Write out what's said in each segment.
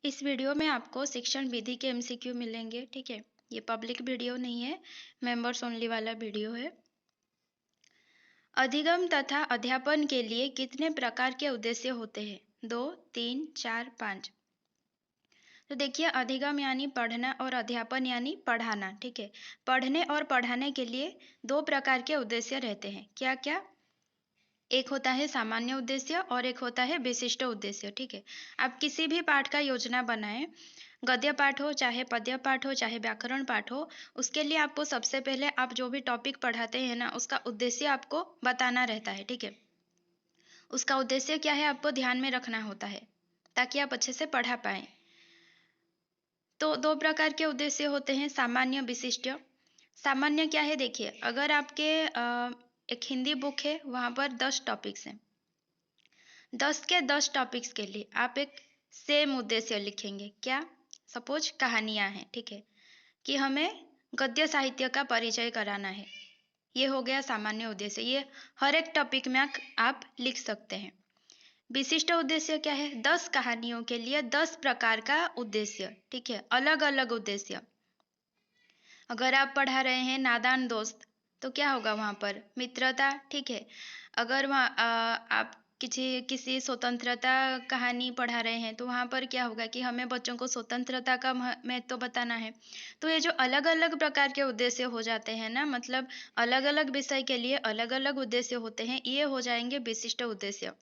इस वीडियो में आपको शिक्षण विधि के एमसीक्यू मिलेंगे, ठीक है। ये पब्लिक वीडियो नहीं है, मेंबर्स ओनली वाला वीडियो है। अधिगम तथा अध्यापन के लिए कितने प्रकार के उद्देश्य होते हैं? 2, 3, 4, 5। तो देखिए, अधिगम यानी पढ़ना और अध्यापन यानी पढ़ाना, ठीक है। पढ़ने और पढ़ाने के लिए दो प्रकार के उद्देश्य रहते हैं। क्या क्या? एक होता है सामान्य उद्देश्य और एक होता है विशिष्ट उद्देश्य, ठीक है। आप किसी भी पाठ का योजना बनाएं, गद्य पाठ हो, चाहे पद्य पाठ हो, चाहे व्याकरण पाठ हो, उसके लिए आपको सबसे पहले आप जो भी टॉपिक पढ़ाते हैं ना, उसका उद्देश्य आपको बताना रहता है, ठीक है। उसका उद्देश्य क्या है आपको ध्यान में रखना होता है, ताकि आप अच्छे से पढ़ा पाएं। तो दो प्रकार के उद्देश्य होते हैं, सामान्य, विशिष्ट। सामान्य क्या है? देखिए, अगर आपके एक हिंदी बुक है, वहाँ पर 10 टॉपिक्स हैं। 10 के 10 टॉपिक्स के लिए आप एक सेम उद्देश्य लिखेंगे। क्या? सपोज कहानियाँ हैं, ठीक है, कि हमें गद्य साहित्य का परिचय कराना है। ये हो गया सामान्य उद्देश्य। ये हर एक टॉपिक में आप लिख सकते हैं। विशिष्ट उद्देश्य क्या है? 10 कहानियों के लिए 10 प्रकार का उद्देश्य, ठीक है, अलग अलग उद्देश्य। अगर आप पढ़ा रहे हैं नादान दोस्त, तो क्या होगा वहाँ पर? मित्रता, ठीक है। अगर वहाँ आप किसी किसी स्वतंत्रता कहानी पढ़ा रहे हैं, तो वहाँ पर क्या होगा कि हमें बच्चों को स्वतंत्रता का महत्व बताना है। तो ये जो अलग अलग प्रकार के उद्देश्य हो जाते हैं ना, मतलब अलग अलग विषय के लिए अलग अलग उद्देश्य होते हैं, ये हो जाएंगे विशिष्ट उद्देश्य।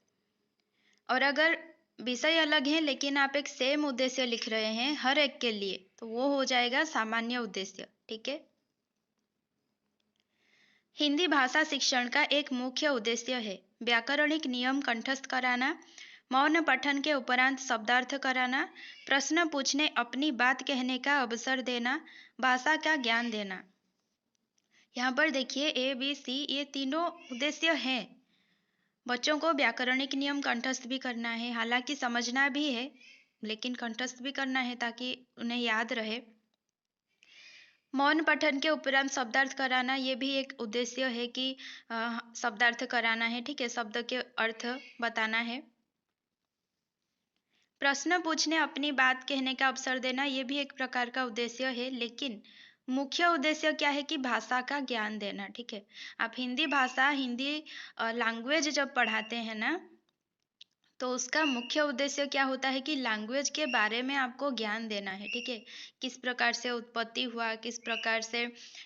और अगर विषय अलग हैं लेकिन आप एक सेम उद्देश्य लिख रहे हैं हर एक के लिए, तो वो हो जाएगा सामान्य उद्देश्य, ठीक है। हिंदी भाषा शिक्षण का एक मुख्य उद्देश्य है व्याकरणिक नियम कंठस्थ कराना, मौन पठन के उपरांत शब्दार्थ कराना, प्रश्न पूछने, अपनी बात कहने का अवसर देना, भाषा का ज्ञान देना। यहाँ पर देखिए, ए बी सी ये तीनों उद्देश्य हैं। बच्चों को व्याकरणिक नियम कंठस्थ भी करना है, हालांकि समझना भी है, लेकिन कंठस्थ भी करना है ताकि उन्हें याद रहे। मौन पठन के उपरांत शब्दार्थ कराना, ये भी एक उद्देश्य है कि शब्दार्थ कराना है, ठीक है, शब्द के अर्थ बताना है। प्रश्न पूछने, अपनी बात कहने का अवसर देना, ये भी एक प्रकार का उद्देश्य है, लेकिन मुख्य उद्देश्य क्या है कि भाषा का ज्ञान देना, ठीक है। आप हिंदी भाषा, हिंदी लैंग्वेज जब पढ़ाते हैं ना, तो उसका मुख्य उद्देश्य क्या होता है कि लैंग्वेज के बारे में आपको ज्ञान देना है, ठीक है। किस प्रकार से उत्पत्ति हुआ, किस प्रकार से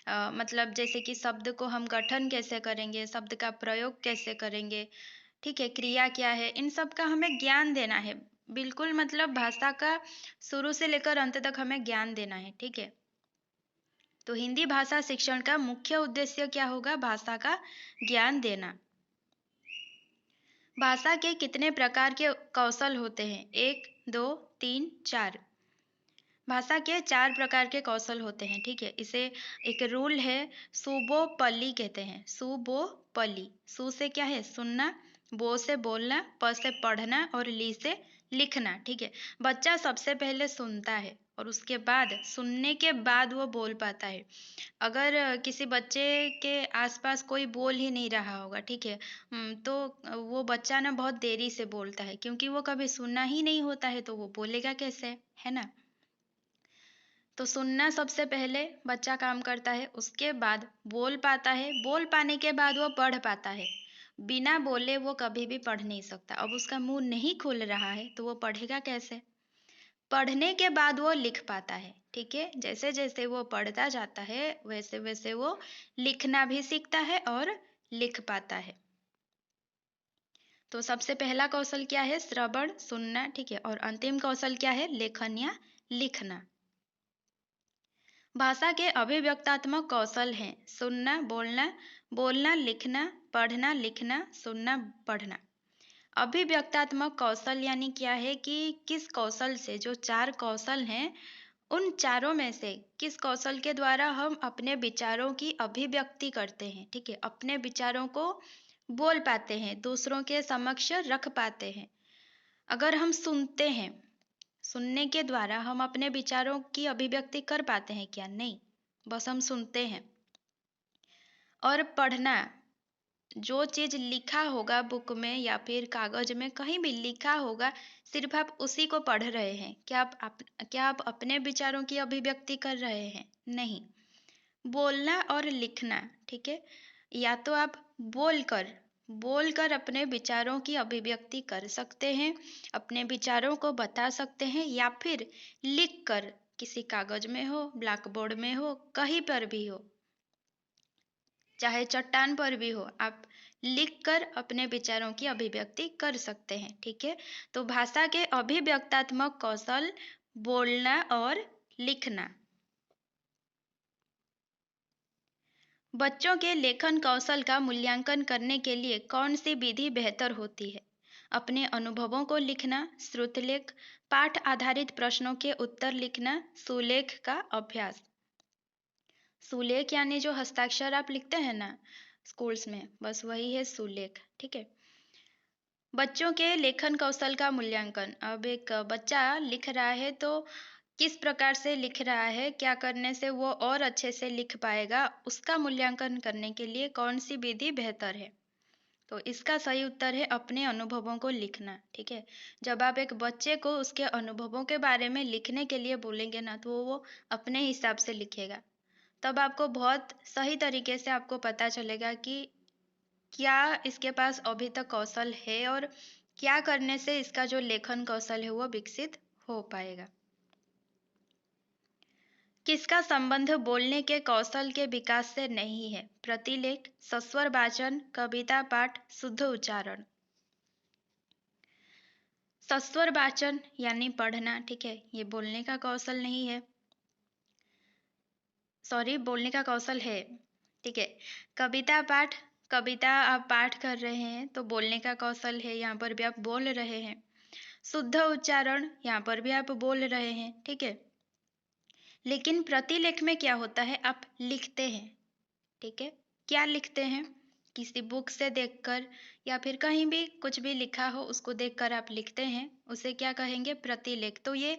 मतलब जैसे कि शब्द को हम गठन कैसे करेंगे, शब्द का प्रयोग कैसे करेंगे, ठीक है, क्रिया क्या है, इन सब का हमें ज्ञान देना है। बिल्कुल, मतलब भाषा का शुरू से लेकर अंत तक हमें ज्ञान देना है, ठीक है। तो हिंदी भाषा शिक्षण का मुख्य उद्देश्य क्या होगा? भाषा का ज्ञान देना। भाषा के कितने प्रकार के कौशल होते हैं? 1, 2, 3, 4। भाषा के 4 प्रकार के कौशल होते हैं, ठीक है। इसे एक रूल है, सुबोपली कहते हैं। सुबोपली, सु से क्या है? सुनना, बो से बोलना, प से पढ़ना और ली से लिखना, ठीक है। बच्चा सबसे पहले सुनता है और उसके बाद सुनने के बाद वो बोल पाता है। अगर किसी बच्चे के आसपास कोई बोल ही नहीं रहा होगा, ठीक है, तो वो बच्चा ना बहुत देरी से बोलता है, क्योंकि वो कभी सुना ही नहीं होता है, तो वो बोलेगा कैसे, है ना। तो सुनना सबसे पहले बच्चा काम करता है, उसके बाद बोल पाता है, बोल पाने के बाद वो पढ़ पाता है। बिना बोले वो कभी भी पढ़ नहीं सकता। अब उसका मुंह नहीं खुल रहा है, तो वो पढ़ेगा कैसे? पढ़ने के बाद वो लिख पाता है, ठीक है। जैसे जैसे वो पढ़ता जाता है, वैसे वैसे वो लिखना भी सीखता है और लिख पाता है। तो सबसे पहला कौशल क्या है? श्रवण, सुनना, ठीक है। और अंतिम कौशल क्या है? लेखन या लिखना। भाषा के अभिव्यक्तात्मक कौशल हैं सुनना, बोलना, बोलना, लिखना, पढ़ना, लिखना, सुनना, पढ़ना। अभिव्यक्तात्मक कौशल यानी क्या है कि किस कौशल से, जो 4 कौशल हैं, उन चारों में से किस कौशल के द्वारा हम अपने विचारों की अभिव्यक्ति करते हैं, ठीक है, अपने विचारों को बोल पाते हैं, दूसरों के समक्ष रख पाते हैं। अगर हम सुनते हैं, सुनने के द्वारा हम अपने विचारों की अभिव्यक्ति कर पाते हैं क्या? नहीं, बस हम सुनते हैं। और पढ़ना, जो चीज़ लिखा होगा बुक में या फिर कागज में कहीं भी लिखा होगा, सिर्फ आप उसी को पढ़ रहे हैं। क्या आप अपने विचारों की अभिव्यक्ति कर रहे हैं? नहीं। बोलना और लिखना, ठीक है? या तो आप बोलकर बोलकर अपने विचारों की अभिव्यक्ति कर सकते हैं, अपने विचारों को बता सकते हैं, या फिर लिखकर किसी कागज में हो, ब्लैक बोर्ड में हो, कहीं पर भी हो, चाहे चट्टान पर भी हो, आप लिखकर अपने विचारों की अभिव्यक्ति कर सकते हैं, ठीक है? तो भाषा के अभिव्यक्तात्मक कौशल बोलना और लिखना। बच्चों के लेखन कौशल का मूल्यांकन करने के लिए कौन सी विधि बेहतर होती है? अपने अनुभवों को लिखना, श्रुतलेख, पाठ आधारित प्रश्नों के उत्तर लिखना, सुलेख का अभ्यास। सुलेख यानी जो हस्ताक्षर आप लिखते हैं ना स्कूल्स में, बस वही है सुलेख, ठीक है? बच्चों के लेखन कौशल का मूल्यांकन। अब एक बच्चा लिख रहा है तो किस प्रकार से लिख रहा है, क्या करने से वो और अच्छे से लिख पाएगा, उसका मूल्यांकन करने के लिए कौन सी विधि बेहतर है? तो इसका सही उत्तर है अपने अनुभवों को लिखना, ठीक है? जब आप एक बच्चे को उसके अनुभवों के बारे में लिखने के लिए बोलेंगे ना, तो वो अपने हिसाब से लिखेगा। तब आपको बहुत सही तरीके से आपको पता चलेगा कि क्या इसके पास अभी तक कौशल है और क्या करने से इसका जो लेखन कौशल है वो विकसित हो पाएगा। किसका संबंध बोलने के कौशल के विकास से नहीं है? प्रतिलेख, सस्वर वाचन, कविता पाठ, शुद्ध उच्चारण। सस्वर वाचन यानी पढ़ना, ठीक है? ये बोलने का कौशल नहीं है, सॉरी, बोलने का कौशल है, ठीक है? कविता पाठ, कविता आप पाठ कर रहे हैं तो बोलने का कौशल है, यहाँ पर भी आप बोल रहे हैं। शुद्ध उच्चारण, यहाँ पर भी आप बोल रहे हैं, ठीक है? लेकिन प्रतिलेख में क्या होता है, आप लिखते हैं, ठीक है? क्या लिखते हैं? किसी बुक से देखकर या फिर कहीं भी कुछ भी लिखा हो उसको देखकर आप लिखते हैं, उसे क्या कहेंगे? प्रतिलेख। तो ये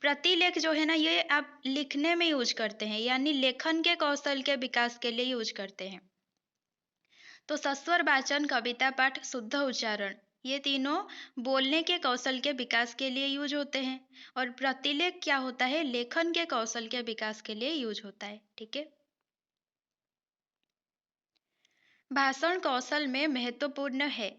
प्रतिलेख जो है ना, ये आप लिखने में यूज करते हैं, यानी लेखन के कौशल के विकास के लिए यूज करते हैं। तो सस्वर वाचन, कविता पाठ, शुद्ध उच्चारण, ये तीनों बोलने के कौशल के विकास के लिए यूज होते हैं, और प्रतिलेख क्या होता है? लेखन के कौशल के विकास के लिए यूज होता है, ठीक है? भाषण कौशल में महत्वपूर्ण है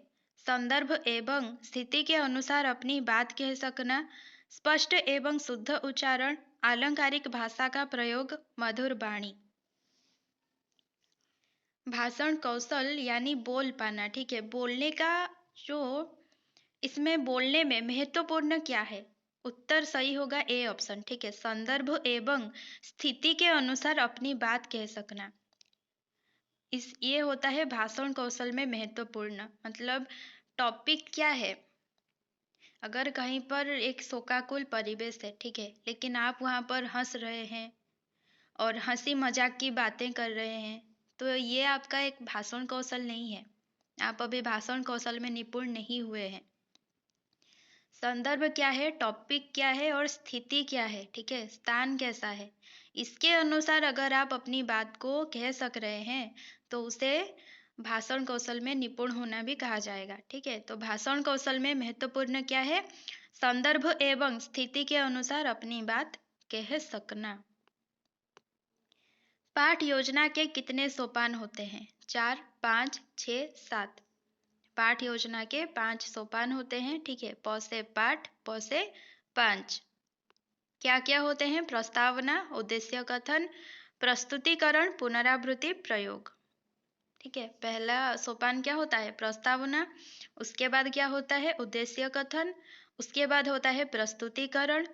संदर्भ एवं स्थिति के अनुसार अपनी बात कह सकना, स्पष्ट एवं शुद्ध उच्चारण, आलंकारिक भाषा का प्रयोग, मधुर वाणी। भाषण कौशल यानी बोल पाना, ठीक है? बोलने का जो इसमें बोलने में महत्वपूर्ण क्या है? उत्तर सही होगा ए ऑप्शन, ठीक है? संदर्भ एवं स्थिति के अनुसार अपनी बात कह सकना, इस ये होता है भाषण कौशल में महत्वपूर्ण। मतलब टॉपिक क्या है? अगर कहीं पर एक शोकाकुल परिवेश है, ठीक है, लेकिन आप वहां पर हंस रहे हैं और हंसी मजाक की बातें कर रहे हैं, तो ये आपका एक भाषण कौशल नहीं है। आप अभी भाषण कौशल में निपुण नहीं हुए हैं। संदर्भ क्या है, टॉपिक क्या है और स्थिति क्या है, ठीक है? स्थान कैसा है, इसके अनुसार अगर आप अपनी बात को कह सक रहे हैं तो उसे भाषण कौशल में निपुण होना भी कहा जाएगा, ठीक है? तो भाषण कौशल में महत्वपूर्ण क्या है? संदर्भ एवं स्थिति के अनुसार अपनी बात कह सकना। पाठ योजना के कितने सोपान होते हैं? 4, 5, 6, 7। पाठ योजना के 5 सोपान होते हैं, ठीक है? प से पाठ, प से 5। क्या क्या होते हैं? प्रस्तावना, उद्देश्य कथन, प्रस्तुतिकरण, पुनरावृत्ति, प्रयोग, ठीक है? पहला सोपान क्या होता है? प्रस्तावना। उसके बाद क्या होता है? उद्देश्य कथन। उसके बाद होता है प्रस्तुतिकरण।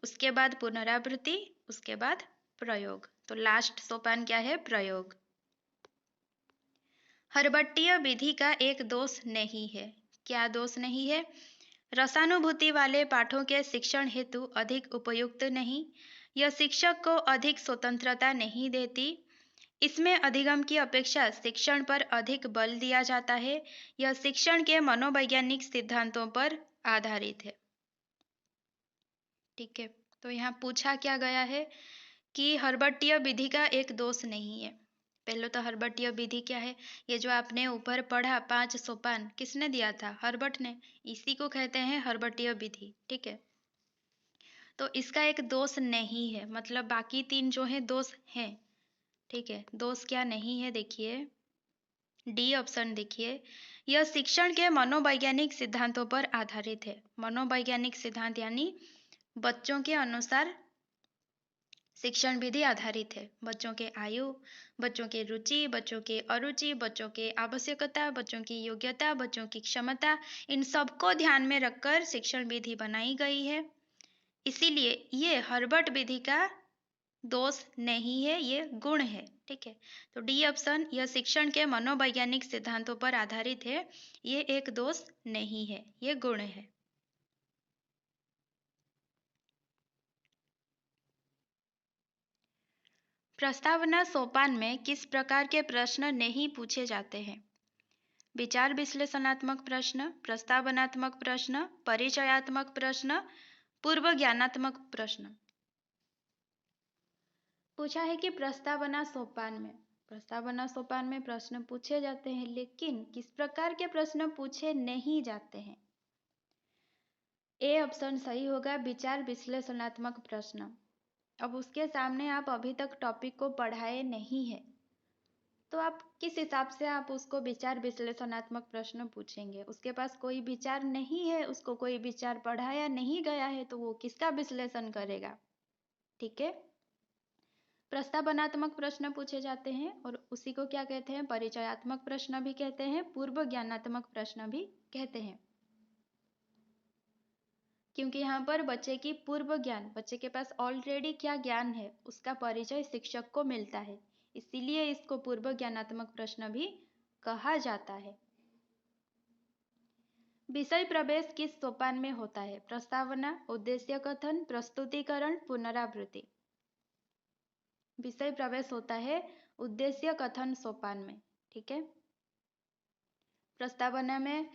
उसके बाद पुनरावृत्ति। उसके बाद प्रयोग। तो लास्ट सोपान क्या है? प्रयोग। हर्बट्टीय विधि का एक दोष नहीं है। क्या दोष नहीं है? रसानुभूति वाले पाठों के शिक्षण हेतु अधिक उपयुक्त नहीं। यह शिक्षक को अधिक स्वतंत्रता नहीं देती। इसमें अधिगम की अपेक्षा शिक्षण पर अधिक बल दिया जाता है। यह शिक्षण के मनोवैज्ञानिक सिद्धांतों पर आधारित है, ठीक है? तो यहाँ पूछा क्या गया है कि हर्बट्टीय विधि का एक दोष नहीं है। पहले तो हर्बटीय विधि क्या है? ये जो आपने ऊपर पढ़ा 5 सोपान किसने दिया था? हर्बट ने। इसी को कहते हैं हर्बटीय विधि, ठीक है। तो इसका एक दोष नहीं है, मतलब बाकी 3 जो हैं दोष हैं, ठीक है। दोष क्या नहीं है देखिए, डी ऑप्शन देखिए, यह शिक्षण के मनोवैज्ञानिक सिद्धांतों पर आधारित है। मनोवैज्ञानिक सिद्धांत यानी बच्चों के अनुसार शिक्षण विधि आधारित है। बच्चों के आयु, बच्चों के रुचि, बच्चों के अरुचि, बच्चों के आवश्यकता, बच्चों की योग्यता, बच्चों की क्षमता, इन सबको ध्यान में रखकर शिक्षण विधि बनाई गई है। इसीलिए ये हर्बट विधि का दोष नहीं है, ये गुण है, ठीक है। तो डी ऑप्शन, यह शिक्षण के मनोवैज्ञानिक सिद्धांतों पर आधारित है, ये एक दोष नहीं है, ये गुण है। प्रस्तावना सोपान में किस प्रकार के प्रश्न नहीं पूछे जाते हैं? विचार विश्लेषणात्मक प्रश्न, प्रस्तावनात्मक प्रश्न, परिचयात्मक प्रश्न, पूर्व ज्ञानात्मक प्रश्न। पूछा है कि प्रस्तावना सोपान में प्रश्न पूछे जाते हैं, लेकिन किस प्रकार के प्रश्न पूछे नहीं जाते हैं? ए ऑप्शन सही होगा, विचार विश्लेषणात्मक प्रश्न। अब उसके सामने आप अभी तक टॉपिक को पढ़ाए नहीं है, तो आप किस हिसाब से आप उसको विचार विश्लेषणात्मक प्रश्न पूछेंगे? उसके पास कोई विचार नहीं है, उसको कोई विचार पढ़ाया नहीं गया है, तो वो किसका विश्लेषण करेगा? ठीक है। प्रस्तावनात्मक प्रश्न पूछे जाते हैं और उसी को क्या कहते हैं? परिचयात्मक प्रश्न भी कहते हैं, पूर्व ज्ञानात्मक प्रश्न भी कहते हैं। क्योंकि यहाँ पर बच्चे की पूर्व ज्ञान, बच्चे के पास ऑलरेडी क्या ज्ञान है, उसका परिचय शिक्षक को मिलता है, इसीलिए इसको पूर्व ज्ञानात्मक प्रश्न भी कहा जाता है। विषय प्रवेश किस सोपान में होता है? प्रस्तावना, उद्देश्य कथन, प्रस्तुतिकरण, पुनरावृत्ति। विषय प्रवेश होता है उद्देश्य कथन सोपान में, ठीक है। प्रस्तावना में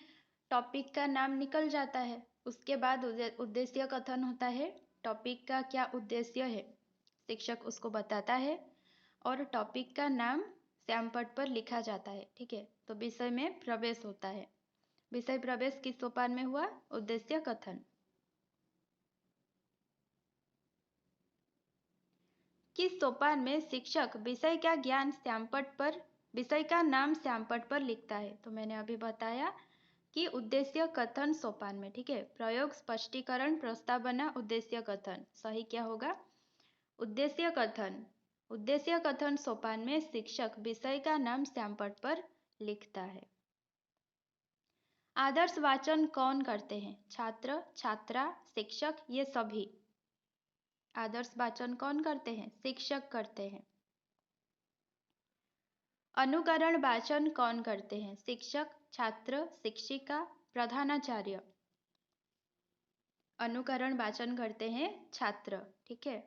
टॉपिक का नाम निकल जाता है, उसके बाद उद्देश्य कथन होता है, टॉपिक का क्या उद्देश्य है शिक्षक उसको बताता है, और टॉपिक का नाम श्यामपट्ट पर लिखा जाता है, ठीक है। तो विषय में प्रवेश होता है। विषय प्रवेश किस सोपान में हुआ? उद्देश्य कथन। किस सोपान में शिक्षक विषय का ज्ञान श्यामपट्ट पर, विषय का नाम श्यामपट्ट पर लिखता है? तो मैंने अभी बताया कि उद्देश्य कथन सोपान में, ठीक है। प्रयोग, स्पष्टीकरण, प्रस्तावना, उद्देश्य कथन। सही क्या होगा? उद्देश्य कथन। उद्देश्य कथन सोपान में शिक्षक विषय का नाम श्यामपट्ट पर लिखता है। आदर्श वाचन कौन करते हैं? छात्र, छात्रा, शिक्षक, ये सभी। आदर्श वाचन कौन करते हैं? शिक्षक करते हैं। अनुकरण वाचन कौन करते हैं? शिक्षक, छात्र, शिक्षिका, प्रधानाचार्य। अनुकरण वाचन करते हैं छात्र, ठीक है।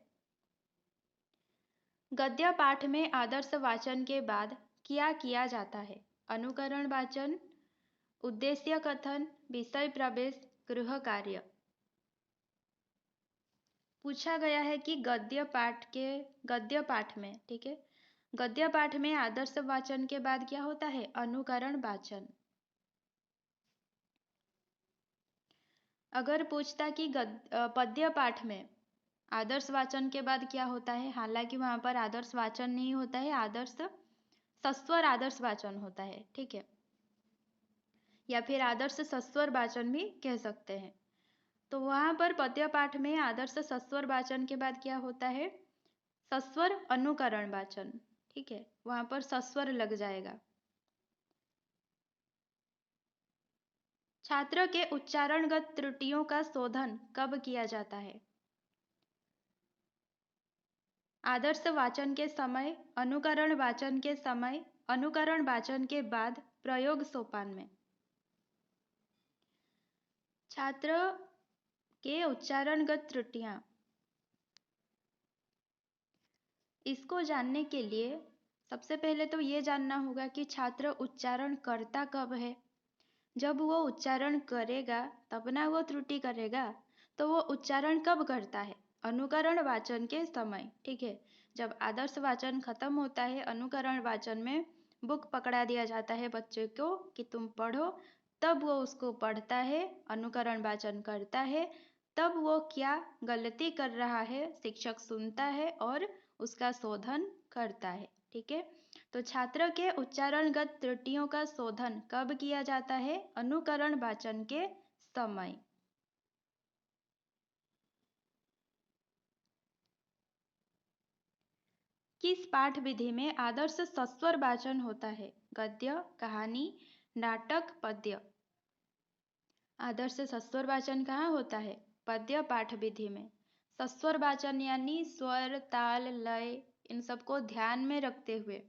गद्य पाठ में आदर्श वाचन के बाद क्या किया जाता है? अनुकरण वाचन, उद्देश्य कथन, विषय प्रवेश, गृह कार्य। पूछा गया है कि गद्य पाठ में, ठीक है, गद्य पाठ में आदर्श वाचन के बाद क्या होता है? अनुकरण वाचन। अगर पूछता कि पद्य पाठ में आदर्श वाचन के बाद क्या होता है, हालांकि वहां पर आदर्श वाचन नहीं होता है, आदर्श सस्वर आदर्श वाचन होता है, ठीक है, या फिर आदर्श सस्वर वाचन भी कह सकते हैं। तो वहां पर पद्य पाठ में आदर्श सस्वर वाचन के बाद क्या होता है? सस्वर अनुकरण वाचन, ठीक है, वहां पर सस्वर लग जाएगा। छात्र के उच्चारणगत त्रुटियों का शोधन कब किया जाता है? आदर्श वाचन के समय, अनुकरण वाचन के समय, अनुकरण वाचन के बाद, प्रयोग सोपान में। छात्र के उच्चारणगत त्रुटियां, इसको जानने के लिए सबसे पहले तो ये जानना होगा कि छात्र उच्चारण करता कब है। जब वो उच्चारण करेगा तब ना वो त्रुटि करेगा, तो वो उच्चारण कब करता है? अनुकरण वाचन के समय, ठीक है। जब आदर्श वाचन खत्म होता है, अनुकरण वाचन में बुक पकड़ा दिया जाता है बच्चे को कि तुम पढ़ो, तब वो उसको पढ़ता है, अनुकरण वाचन करता है, तब वो क्या गलती कर रहा है शिक्षक सुनता है और उसका शोधन करता है। ठीक है, तो छात्र के उच्चारणगत त्रुटियों का शोधन कब किया जाता है? अनुकरण वाचन के समय। किस पाठ विधि में आदर्श सस्वर वाचन होता है? गद्य, कहानी, नाटक, पद्य। आदर्श सस्वर वाचन कहाँ होता है? पद्य पाठ विधि में। सस्वर वाचन यानी स्वर, ताल, लय इन सबको ध्यान में रखते हुए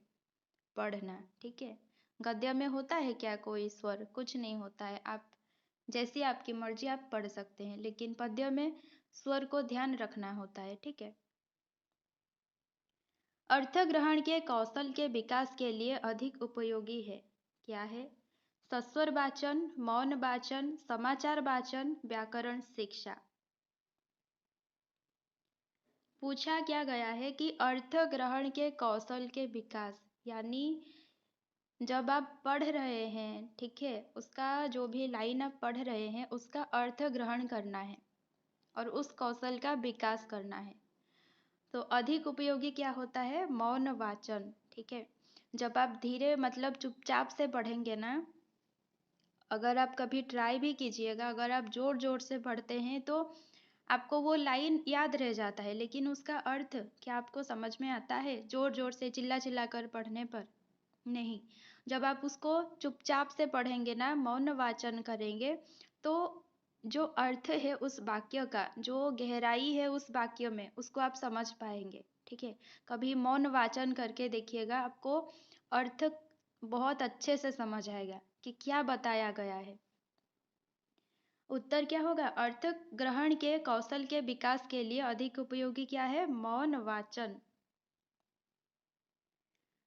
पढ़ना। ठीक है, गद्य में होता है क्या कोई स्वर? कुछ नहीं होता है, आप जैसी आपकी मर्जी आप पढ़ सकते हैं, लेकिन पद्य में स्वर को ध्यान रखना होता है। ठीक है, अर्थ ग्रहण के कौशल के विकास के लिए अधिक उपयोगी है। क्या है? सस्वर वाचन, मौन वाचन, समाचार वाचन, व्याकरण शिक्षा। पूछा क्या गया है कि अर्थ ग्रहण के कौशल के विकास, यानी जब आप पढ़ रहे हैं, ठीक है, उसका जो भी लाइन आप पढ़ रहे हैं उसका अर्थ ग्रहण करना है और उस कौशल का विकास करना है। तो अधिक उपयोगी क्या होता है? मौन वाचन। ठीक है, जब आप धीरे मतलब चुपचाप से पढ़ेंगे ना, अगर आप कभी ट्राई भी कीजिएगा, अगर आप जोर जोर से पढ़ते हैं तो आपको वो लाइन याद रह जाता है, लेकिन उसका अर्थ क्या आपको समझ में आता है जोर जोर से चिल्ला चिल्ला कर पढ़ने पर? नहीं। जब आप उसको चुपचाप से पढ़ेंगे ना, मौन वाचन करेंगे, तो जो अर्थ है उस वाक्य का, जो गहराई है उस वाक्य में, उसको आप समझ पाएंगे। ठीक है, कभी मौन वाचन करके देखिएगा, आपको अर्थ बहुत अच्छे से समझ आएगा कि क्या बताया गया है। उत्तर क्या होगा? अर्थ ग्रहण के कौशल के विकास के लिए अधिक उपयोगी क्या है? मौन वाचन।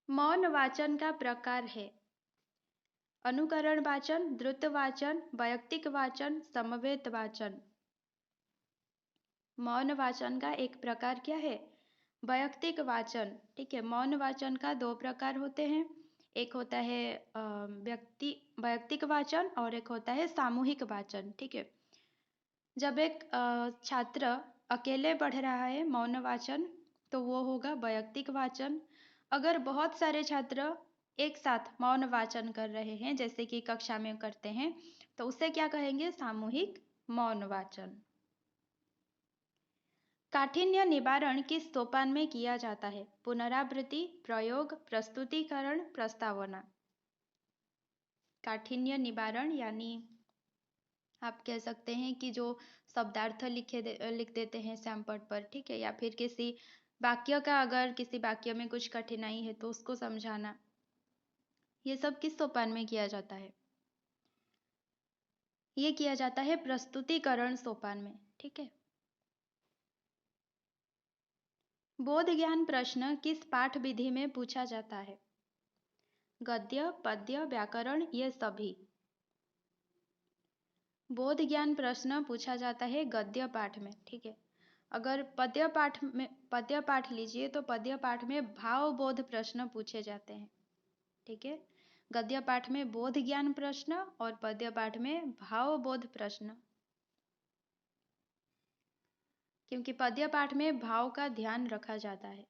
मौन वाचन का प्रकार है अनुकरण वाचन, द्रुत वाचन, वैयक्तिक वाचन, समवेत वाचन। मौन वाचन का एक प्रकार क्या है? वैयक्तिक वाचन। ठीक है, मौन वाचन का दो प्रकार होते हैं, एक होता है वैयक्तिक वाचन और एक होता है सामूहिक वाचन। ठीक है, जब एक छात्र अकेले पढ़ रहा है मौन वाचन, तो वो होगा वैयक्तिक वाचन। अगर बहुत सारे छात्र एक साथ मौन वाचन कर रहे हैं, जैसे कि कक्षा में करते हैं, तो उसे क्या कहेंगे? सामूहिक मौन वाचन। काठिन्य निवारण किस सोपान में किया जाता है? पुनरावृत्ति, प्रयोग, प्रस्तुतिकरण, प्रस्तावना। काठिन्य निवारण यानी आप कह सकते हैं कि जो शब्दार्थ लिख देते हैं सैमपट पर, ठीक है, या फिर किसी वाक्य का, अगर किसी वाक्य में कुछ कठिनाई है तो उसको समझाना, ये सब किस सोपान में किया जाता है? ये किया जाता है प्रस्तुतिकरण सोपान में। ठीक है, बोध ज्ञान प्रश्न किस पाठ विधि में पूछा जाता है? गद्य, पद्य, व्याकरण, ये सभी। बोध ज्ञान प्रश्न पूछा जाता है गद्य पाठ में। ठीक है, अगर पद्य पाठ लीजिए तो पद्य पाठ में भाव बोध प्रश्न पूछे जाते हैं। ठीक है, गद्य पाठ में बोध ज्ञान प्रश्न और पद्य पाठ में भाव बोध प्रश्न, क्योंकि पद्य पाठ में भाव का ध्यान रखा जाता है।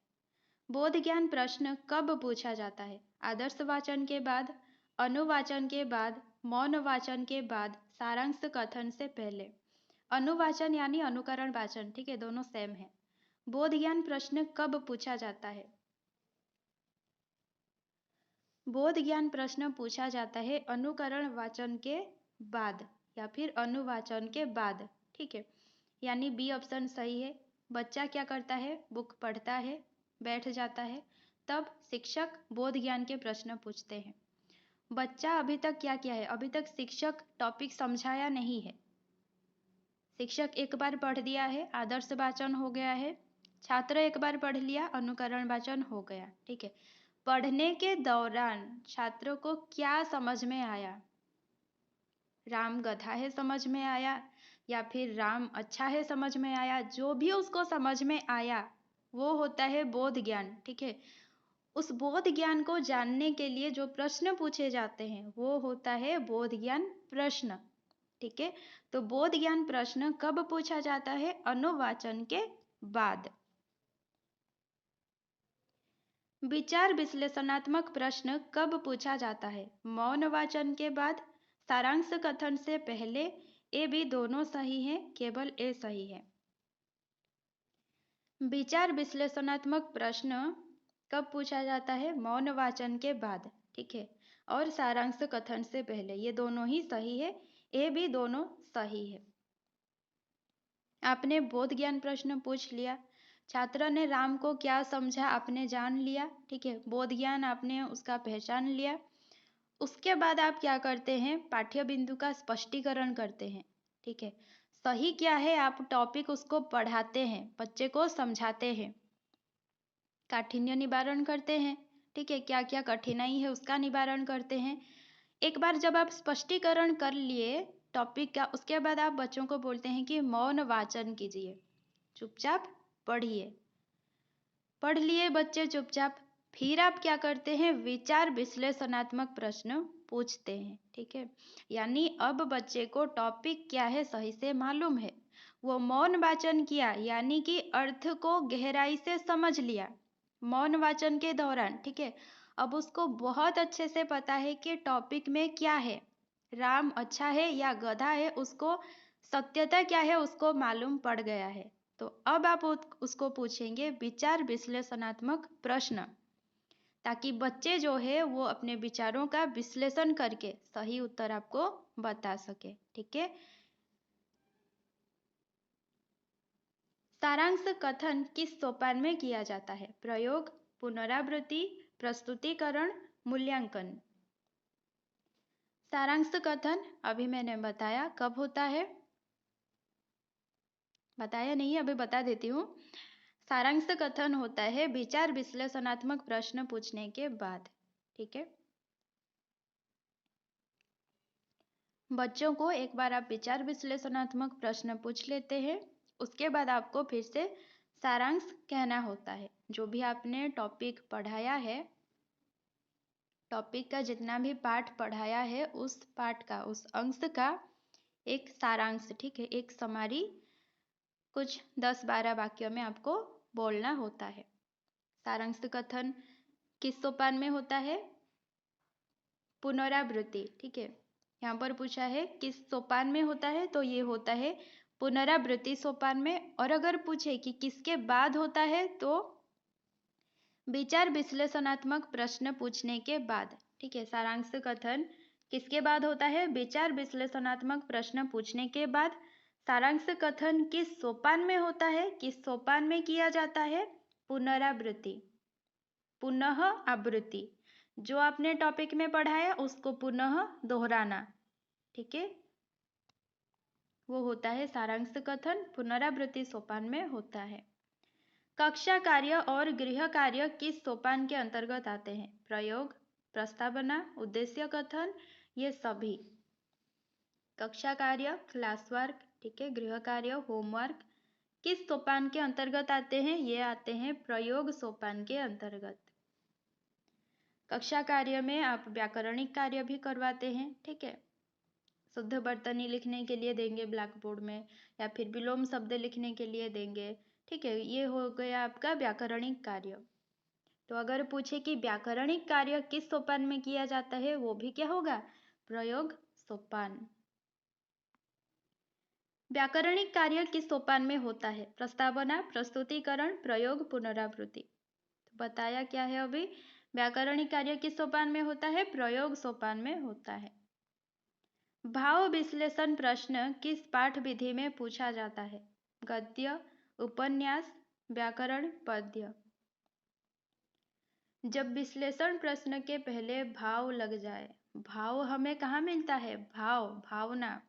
बोध ज्ञान प्रश्न कब पूछा जाता है? आदर्श वाचन के बाद, अनुवाचन के बाद, मौन वाचन के बाद, सारांश कथन से पहले। अनुवाचन यानी अनुकरण वाचन, ठीक है, दोनों सेम है। बोध ज्ञान प्रश्न कब पूछा जाता है? बोध ज्ञान प्रश्न पूछा जाता है अनुकरण वाचन के बाद या फिर अनुवाचन के बाद। ठीक है, यानी बी ऑप्शन सही है। बच्चा क्या करता है? बुक पढ़ता है, बैठ जाता है, तब शिक्षक बोध ज्ञान के प्रश्न पूछते हैं। बच्चा अभी तक क्या किया है? अभी तक शिक्षक टॉपिक समझाया नहीं है। शिक्षक एक बार पढ़ दिया है, आदर्श वाचन हो गया है। छात्र एक बार पढ़ लिया, अनुकरण वाचन हो गया। ठीक है, पढ़ने के दौरान छात्रों को क्या समझ में आया? राम गधा है समझ में आया, या फिर राम अच्छा है समझ में आया, जो भी उसको समझ में आया वो होता है बोध ज्ञान। ठीक है, उस बोध ज्ञान को जानने के लिए जो प्रश्न पूछे जाते हैं वो होता है बोध ज्ञान प्रश्न। ठीक है, तो बोध ज्ञान प्रश्न कब पूछा जाता है? अनुवाचन के बाद। विचार विश्लेषणात्मक प्रश्न कब पूछा जाता है? मौन वाचन के बाद, सारांश कथन से पहले। ए बी दोनों सही है, केवल ए सही है। विचार विश्लेषणात्मक प्रश्न कब पूछा जाता है? मौन वाचन के बाद। ठीक है, और सारांश कथन से पहले, ये दोनों ही सही है, ए बी दोनों सही है। आपने बोध ज्ञान प्रश्न पूछ लिया, छात्र ने राम को क्या समझा आपने जान लिया। ठीक है, बोध ज्ञान आपने उसका पहचान लिया। उसके बाद आप क्या करते हैं? पाठ्य बिंदु का स्पष्टीकरण करते हैं। ठीक है, सही क्या है आप टॉपिक उसको पढ़ाते हैं, बच्चे को समझाते हैं, काठिन्य निवारण करते हैं। ठीक है, क्या क्या कठिनाई है उसका निवारण करते हैं। एक बार जब आप स्पष्टीकरण कर लिए टॉपिक का, उसके बाद आप बच्चों को बोलते हैं कि मौन वाचन कीजिए, चुपचाप पढ़िए। पढ़ लिए बच्चे चुपचाप, फिर आप क्या करते हैं? विचार विश्लेषणात्मक प्रश्न पूछते हैं। ठीक है, यानी अब बच्चे को टॉपिक क्या है सही से मालूम है, वो मौन वाचन किया, यानी कि अर्थ को गहराई से समझ लिया मौन वाचन के दौरान। ठीक है, अब उसको बहुत अच्छे से पता है कि टॉपिक में क्या है, राम अच्छा है या गधा है, उसको सत्यता क्या है उसको मालूम पड़ गया है। तो अब आप उसको पूछेंगे विचार विश्लेषणात्मक प्रश्न, ताकि बच्चे जो है वो अपने विचारों का विश्लेषण करके सही उत्तर आपको बता सके। ठीक है, सारांश कथन किस सोपान में किया जाता है? प्रयोग, पुनरावृत्ति, प्रस्तुतिकरण, मूल्यांकन। सारांश कथन अभी मैंने बताया कब होता है, बताया नहीं, अभी बता देती हूँ। सारांश कथन होता है विचार विश्लेषणात्मक प्रश्न पूछने के बाद। ठीक है, बच्चों को एक बार आप विचार विश्लेषणात्मक प्रश्न पूछ लेते हैं, उसके बाद आपको फिर से सारांश कहना होता है। जो भी आपने टॉपिक पढ़ाया है, टॉपिक का जितना भी पाठ पढ़ाया है, उस पाठ का, उस अंश का एक सारांश। ठीक है, एक समरी कुछ 10-12 वाक्यों में आपको बोलना होता है। सारांश कथन किस सोपान में होता है? पुनरावृत्ति। ठीक है, यहाँ पर पूछा है किस सोपान में होता है, तो ये होता है पुनरावृत्ति सोपान में। और अगर पूछे कि किसके बाद होता है, तो विचार विश्लेषणात्मक प्रश्न पूछने के बाद। ठीक है, सारांश कथन किसके बाद होता है? विचार विश्लेषणात्मक प्रश्न पूछने के बाद। सारांश कथन किस सोपान में होता है? किस सोपान में किया जाता है? पुनरावृत्ति, पुनः आवृत्ति, जो आपने टॉपिक में पढ़ाया उसको पुनः दोहराना। ठीक है, वो होता है सारांश कथन, पुनरावृत्ति सोपान में होता है। कक्षा कार्य और गृह कार्य किस सोपान के अंतर्गत आते हैं? प्रयोग, प्रस्तावना, उद्देश्य कथन, ये सभी। कक्षा कार्य क्लास वर्क, ठीक है, गृह कार्य होमवर्क किस सोपान के अंतर्गत आते हैं? ये आते हैं प्रयोग सोपान के अंतर्गत। कक्षा कार्य में आप व्याकरणिक कार्य भी करवाते हैं। ठीक है, शुद्ध वर्तनी लिखने के लिए देंगे ब्लैक बोर्ड में, या फिर विलोम शब्द लिखने के लिए देंगे। ठीक है, ये हो गया आपका व्याकरणिक कार्य। तो अगर पूछे कि व्याकरणिक कार्य किस सोपान में किया जाता है, वो भी क्या होगा? प्रयोग सोपान। व्याकरणिक कार्य किस सोपान में होता है? प्रस्तावना, प्रस्तुतिकरण, प्रयोग, पुनरावृत्ति। तो बताया क्या है अभी? व्याकरणिक कार्य किस सोपान में होता है? प्रयोग सोपान में होता है। भाव विश्लेषण प्रश्न किस पाठ विधि में पूछा जाता है? गद्य, उपन्यास, व्याकरण, पद्य। जब विश्लेषण प्रश्न के पहले भाव लग जाए, भाव हमें कहाँ मिलता है? भाव, भावना,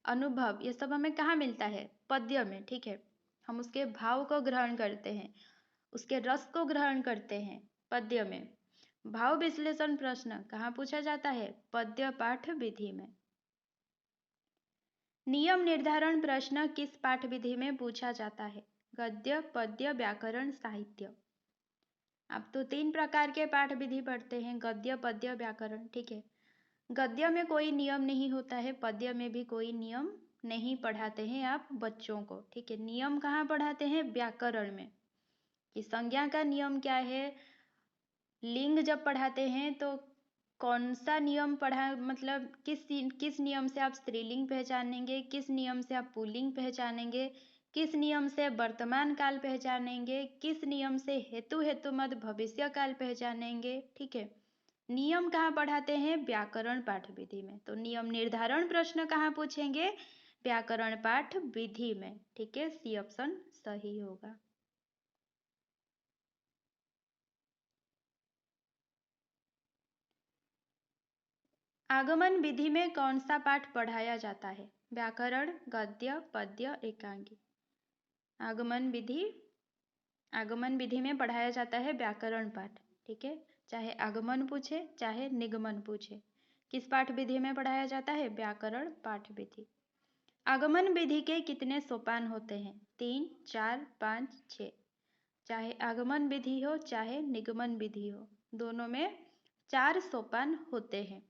अनुभव, ये सब हमें कहाँ मिलता है? पद्य में। ठीक है, हम उसके भाव को ग्रहण करते हैं, उसके रस को ग्रहण करते हैं पद्य में। भाव विश्लेषण प्रश्न कहाँ पूछा जाता है? पद्य पाठ विधि में। नियम निर्धारण प्रश्न किस पाठ विधि में पूछा जाता है? गद्य, पद्य, व्याकरण, साहित्य। आप तो 3 प्रकार के पाठ विधि पढ़ते हैं, गद्य, पद्य, व्याकरण, ठीक है। गद्य में कोई नियम नहीं होता है, पद्य में भी कोई नियम नहीं पढ़ाते हैं आप बच्चों को, ठीक है। नियम कहाँ पढ़ाते हैं? व्याकरण में, कि संज्ञा का नियम क्या है। लिंग जब पढ़ाते हैं तो कौन सा नियम पढ़ा, मतलब किस नियम से आप स्त्रीलिंग पहचानेंगे, किस नियम से आप पुल्लिंग पहचानेंगे, किस नियम से वर्तमान काल पहचानेंगे, किस नियम से हेतु हेतु मत भविष्य काल पहचानेंगे, ठीक है। नियम कहाँ पढ़ाते हैं? व्याकरण पाठ विधि में। तो नियम निर्धारण प्रश्न कहाँ पूछेंगे? व्याकरण पाठ विधि में, ठीक है। सी ऑप्शन सही होगा। आगमन विधि में कौन सा पाठ पढ़ाया जाता है? व्याकरण, गद्य, पद्य, एकांगी। आगमन विधि में पढ़ाया जाता है व्याकरण पाठ, ठीक है। चाहे आगमन पूछे चाहे निगमन पूछे, किस पाठ विधि में पढ़ाया जाता है? व्याकरण पाठ विधि। आगमन विधि के कितने सोपान होते हैं? 3, 4, 5, 6। चाहे आगमन विधि हो चाहे निगमन विधि हो, दोनों में 4 सोपान होते हैं।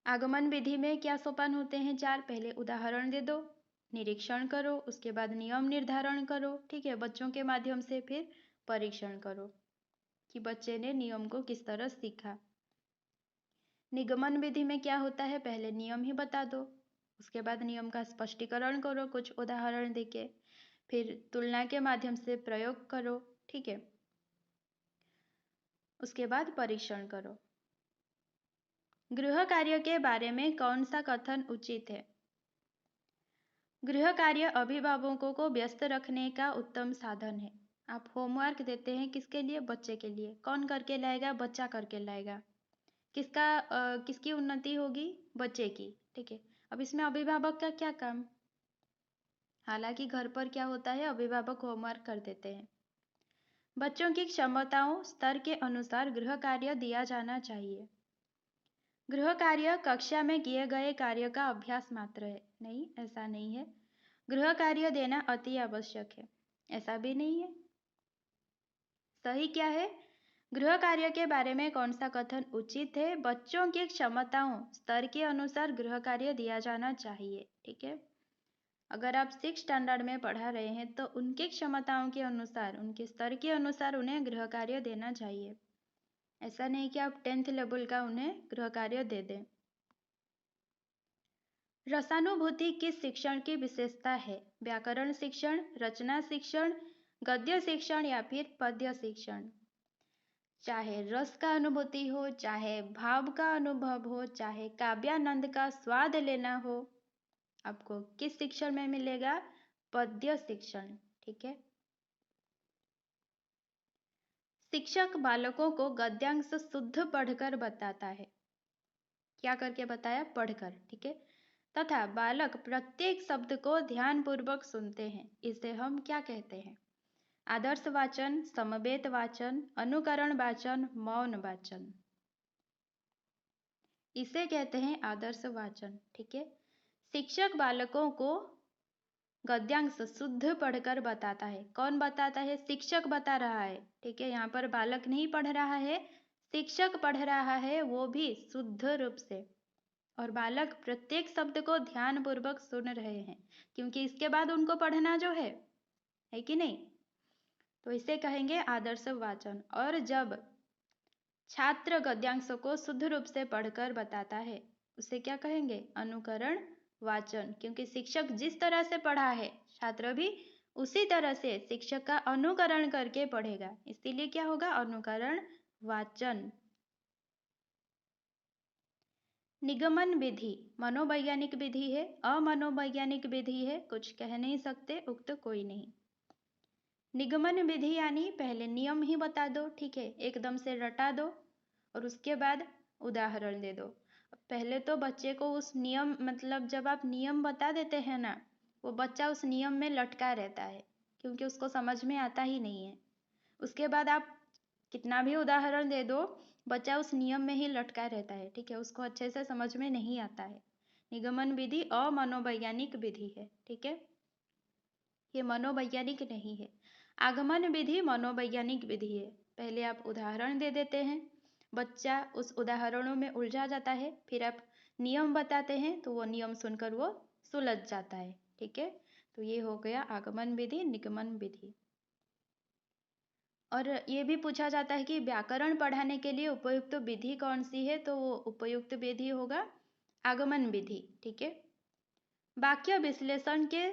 आगमन विधि में क्या सोपान होते हैं? 4। पहले उदाहरण दे दो, निरीक्षण करो, उसके बाद नियम निर्धारण करो, ठीक है। बच्चों के माध्यम से फिर परीक्षण करो कि बच्चे ने नियम को किस तरह सीखा। निगमन विधि में क्या होता है? पहले नियम ही बता दो, उसके बाद नियम का स्पष्टीकरण करो कुछ उदाहरण देके, फिर तुलना के माध्यम से प्रयोग करो, ठीक है। उसके बाद परीक्षण करो। गृह कार्य के बारे में कौन सा कथन उचित है? गृह कार्य अभिभावकों को व्यस्त रखने का उत्तम साधन है। आप होमवर्क देते हैं किसके लिए? बच्चे के लिए। कौन करके लाएगा? बच्चा करके लाएगा। किसकी उन्नति होगी? बच्चे की, ठीक है। अब इसमें अभिभावक का क्या काम? हालांकि घर पर क्या होता है, अभिभावक होमवर्क कर देते हैं। बच्चों की क्षमताओं स्तर के अनुसार गृह कार्य दिया जाना चाहिए। गृह कार्य कक्षा में किए गए कार्य का अभ्यास मात्र है। नहीं, ऐसा नहीं है। गृह कार्य देना अति आवश्यक है, ऐसा भी नहीं है। सही क्या है? गृह कार्य के बारे में कौन सा कथन उचित है? बच्चों की क्षमताओं स्तर के अनुसार गृह कार्य दिया जाना चाहिए, ठीक है। अगर आप 6 स्टैंडर्ड में पढ़ा रहे हैं तो उनकी क्षमताओं के अनुसार, उनके स्तर के अनुसार उन्हें गृह कार्य देना चाहिए। ऐसा नहीं कि आप 10th लेवल का उन्हें गृह कार्य दे दें। रसानुभूति किस शिक्षण की विशेषता है? व्याकरण शिक्षण, रचना शिक्षण, गद्य शिक्षण या फिर पद्य शिक्षण। चाहे रस का अनुभूति हो, चाहे भाव का अनुभव हो, चाहे काव्यानंद का स्वाद लेना हो, आपको किस शिक्षण में मिलेगा? पद्य शिक्षण, ठीक है। शिक्षक बालकों को गद्यांश शुद्ध पढ़कर बताता है। क्या करके बताया? पढ़कर, ठीक है। तथा बालक प्रत्येक शब्द को ध्यानपूर्वक सुनते हैं, इसे हम क्या कहते हैं? आदर्श वाचन, समवेत वाचन, अनुकरण वाचन, मौन वाचन। इसे कहते हैं आदर्श वाचन, ठीक है। शिक्षक बालकों को गद्यांश शुद्ध पढ़कर बताता है। कौन बताता है? शिक्षक बता रहा है, ठीक है। यहाँ पर बालक नहीं पढ़ रहा है, शिक्षक पढ़ रहा है, वो भी शुद्ध रूप से। और बालक प्रत्येक शब्द को ध्यानपूर्वक सुन रहे हैं, क्योंकि इसके बाद उनको पढ़ना जो है कि नहीं। तो इसे कहेंगे आदर्श वाचन। और जब छात्र गद्यांश को शुद्ध रूप से पढ़कर बताता है, उसे क्या कहेंगे? अनुकरण वाचन। क्योंकि शिक्षक जिस तरह से पढ़ा है, छात्र भी उसी तरह से शिक्षक का अनुकरण करके पढ़ेगा, इसीलिए क्या होगा? अनुकरण वाचन। निगमन विधि मनोवैज्ञानिक विधि है, अमनोवैज्ञानिक विधि है? कुछ कह नहीं सकते, उक्त कोई नहीं। निगमन विधि यानी पहले नियम ही बता दो, ठीक है, एकदम से रटा दो, और उसके बाद उदाहरण दे दो। पहले तो बच्चे को उस नियम, मतलब जब आप नियम बता देते हैं ना, वो बच्चा उस नियम में लटका रहता है, क्योंकि उसको समझ में आता ही नहीं है। उसके बाद आप कितना भी उदाहरण दे दो, बच्चा उस नियम में ही लटका रहता है, ठीक है, उसको अच्छे से समझ में नहीं आता है। निगमन विधि अमनोवैज्ञानिक विधि है, ठीक है। ये मनोवैज्ञानिक नहीं है। आगमन विधि मनोवैज्ञानिक विधि है। पहले आप उदाहरण दे देते हैं, बच्चा उस उदाहरणों में उलझा जाता है, फिर आप नियम बताते हैं तो वो नियम सुनकर वो सुलझ जाता है। ठीक है, तो ये हो गया आगमन विधि, निगमन विधि। और ये भी पूछा जाता है कि व्याकरण पढ़ाने के लिए उपयुक्त विधि कौन सी है, तो वो उपयुक्त विधि होगा आगमन विधि। ठीक है, वाक्य विश्लेषण के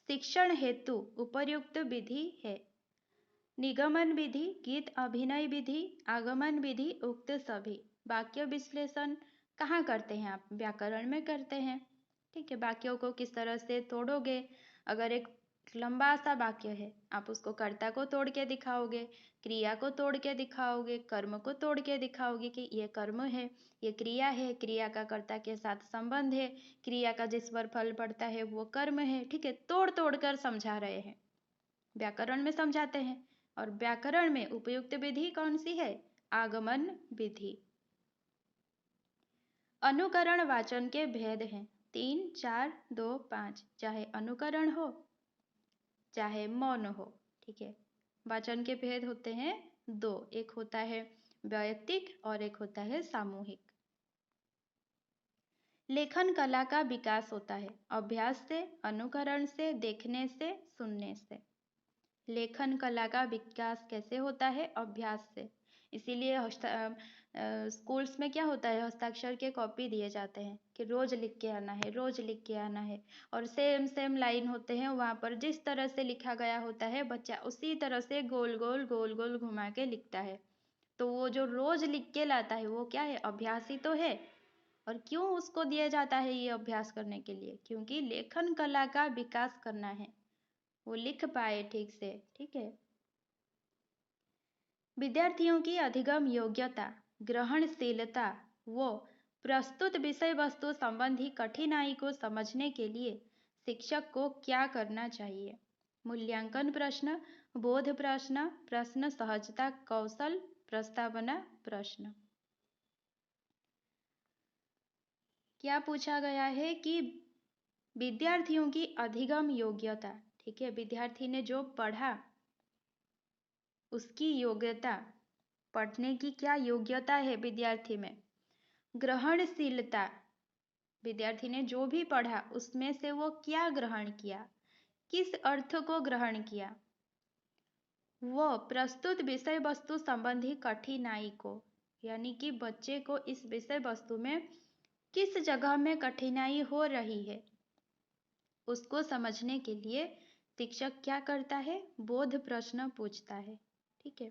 शिक्षण हेतु उपयुक्त विधि है निगमन विधि, गीत अभिनय विधि, आगमन विधि, उक्त सभी। वाक्य विश्लेषण कहाँ करते हैं आप? व्याकरण में करते हैं। ठीक है, वाक्यों को किस तरह से तोड़ोगे? अगर एक लंबा सा वाक्य है, आप उसको कर्ता को तोड़ के दिखाओगे, क्रिया को तोड़ के दिखाओगे, कर्म को तोड़ के दिखाओगे कि ये कर्म है, ये क्रिया है, क्रिया का कर्ता के साथ संबंध है, क्रिया का जिस पर फल पड़ता है वो कर्म है। ठीक है, तोड़ तोड़ कर समझा रहे हैं, व्याकरण में समझाते हैं। और व्याकरण में उपयुक्त विधि कौन सी है? आगमन विधि। अनुकरण वाचन के भेद हैं 3, 4, 2, 5। चाहे अनुकरण हो चाहे मौन हो। ठीक है, वाचन के भेद होते हैं 2, एक होता है वैयक्तिक और एक होता है सामूहिक। लेखन कला का विकास होता है अभ्यास से, अनुकरण से, देखने से, सुनने से। लेखन कला का विकास कैसे होता है? अभ्यास से। इसीलिए स्कूल्स में क्या होता है, हस्ताक्षर के कॉपी दिए जाते हैं कि रोज लिख के आना है, रोज लिख के आना है। और सेम सेम लाइन होते हैं, वहाँ पर जिस तरह से लिखा गया होता है बच्चा उसी तरह से गोल गोल गोल गोल घुमा के लिखता है। तो वो जो रोज लिख के लाता है वो क्या है? अभ्यास ही तो है। और क्यों उसको दिया जाता है ये अभ्यास करने के लिए? क्योंकि लेखन कला का विकास करना है, वो लिख पाए ठीक से। ठीक है, विद्यार्थियों की अधिगम योग्यता, ग्रहणशीलता व प्रस्तुत विषय वस्तु संबंधी कठिनाई को समझने के लिए शिक्षक को क्या करना चाहिए? मूल्यांकन प्रश्न, बोध प्रश्न, प्रश्न सहजता कौशल, प्रस्तावना प्रश्न। क्या पूछा गया है कि विद्यार्थियों की अधिगम योग्यता। ठीक है, विद्यार्थी ने जो पढ़ा उसकी योग्यता, पढ़ने की क्या योग्यता है विद्यार्थी में। ग्रहणशीलता, विद्यार्थी ने जो भी पढ़ा उसमें से वो क्या ग्रहण किया, किस अर्थ को ग्रहण किया। वो प्रस्तुत विषय वस्तु संबंधी कठिनाई को, यानी कि बच्चे को इस विषय वस्तु में किस जगह में कठिनाई हो रही है उसको समझने के लिए शिक्षक क्या करता है? बोध प्रश्न पूछता है। ठीक है,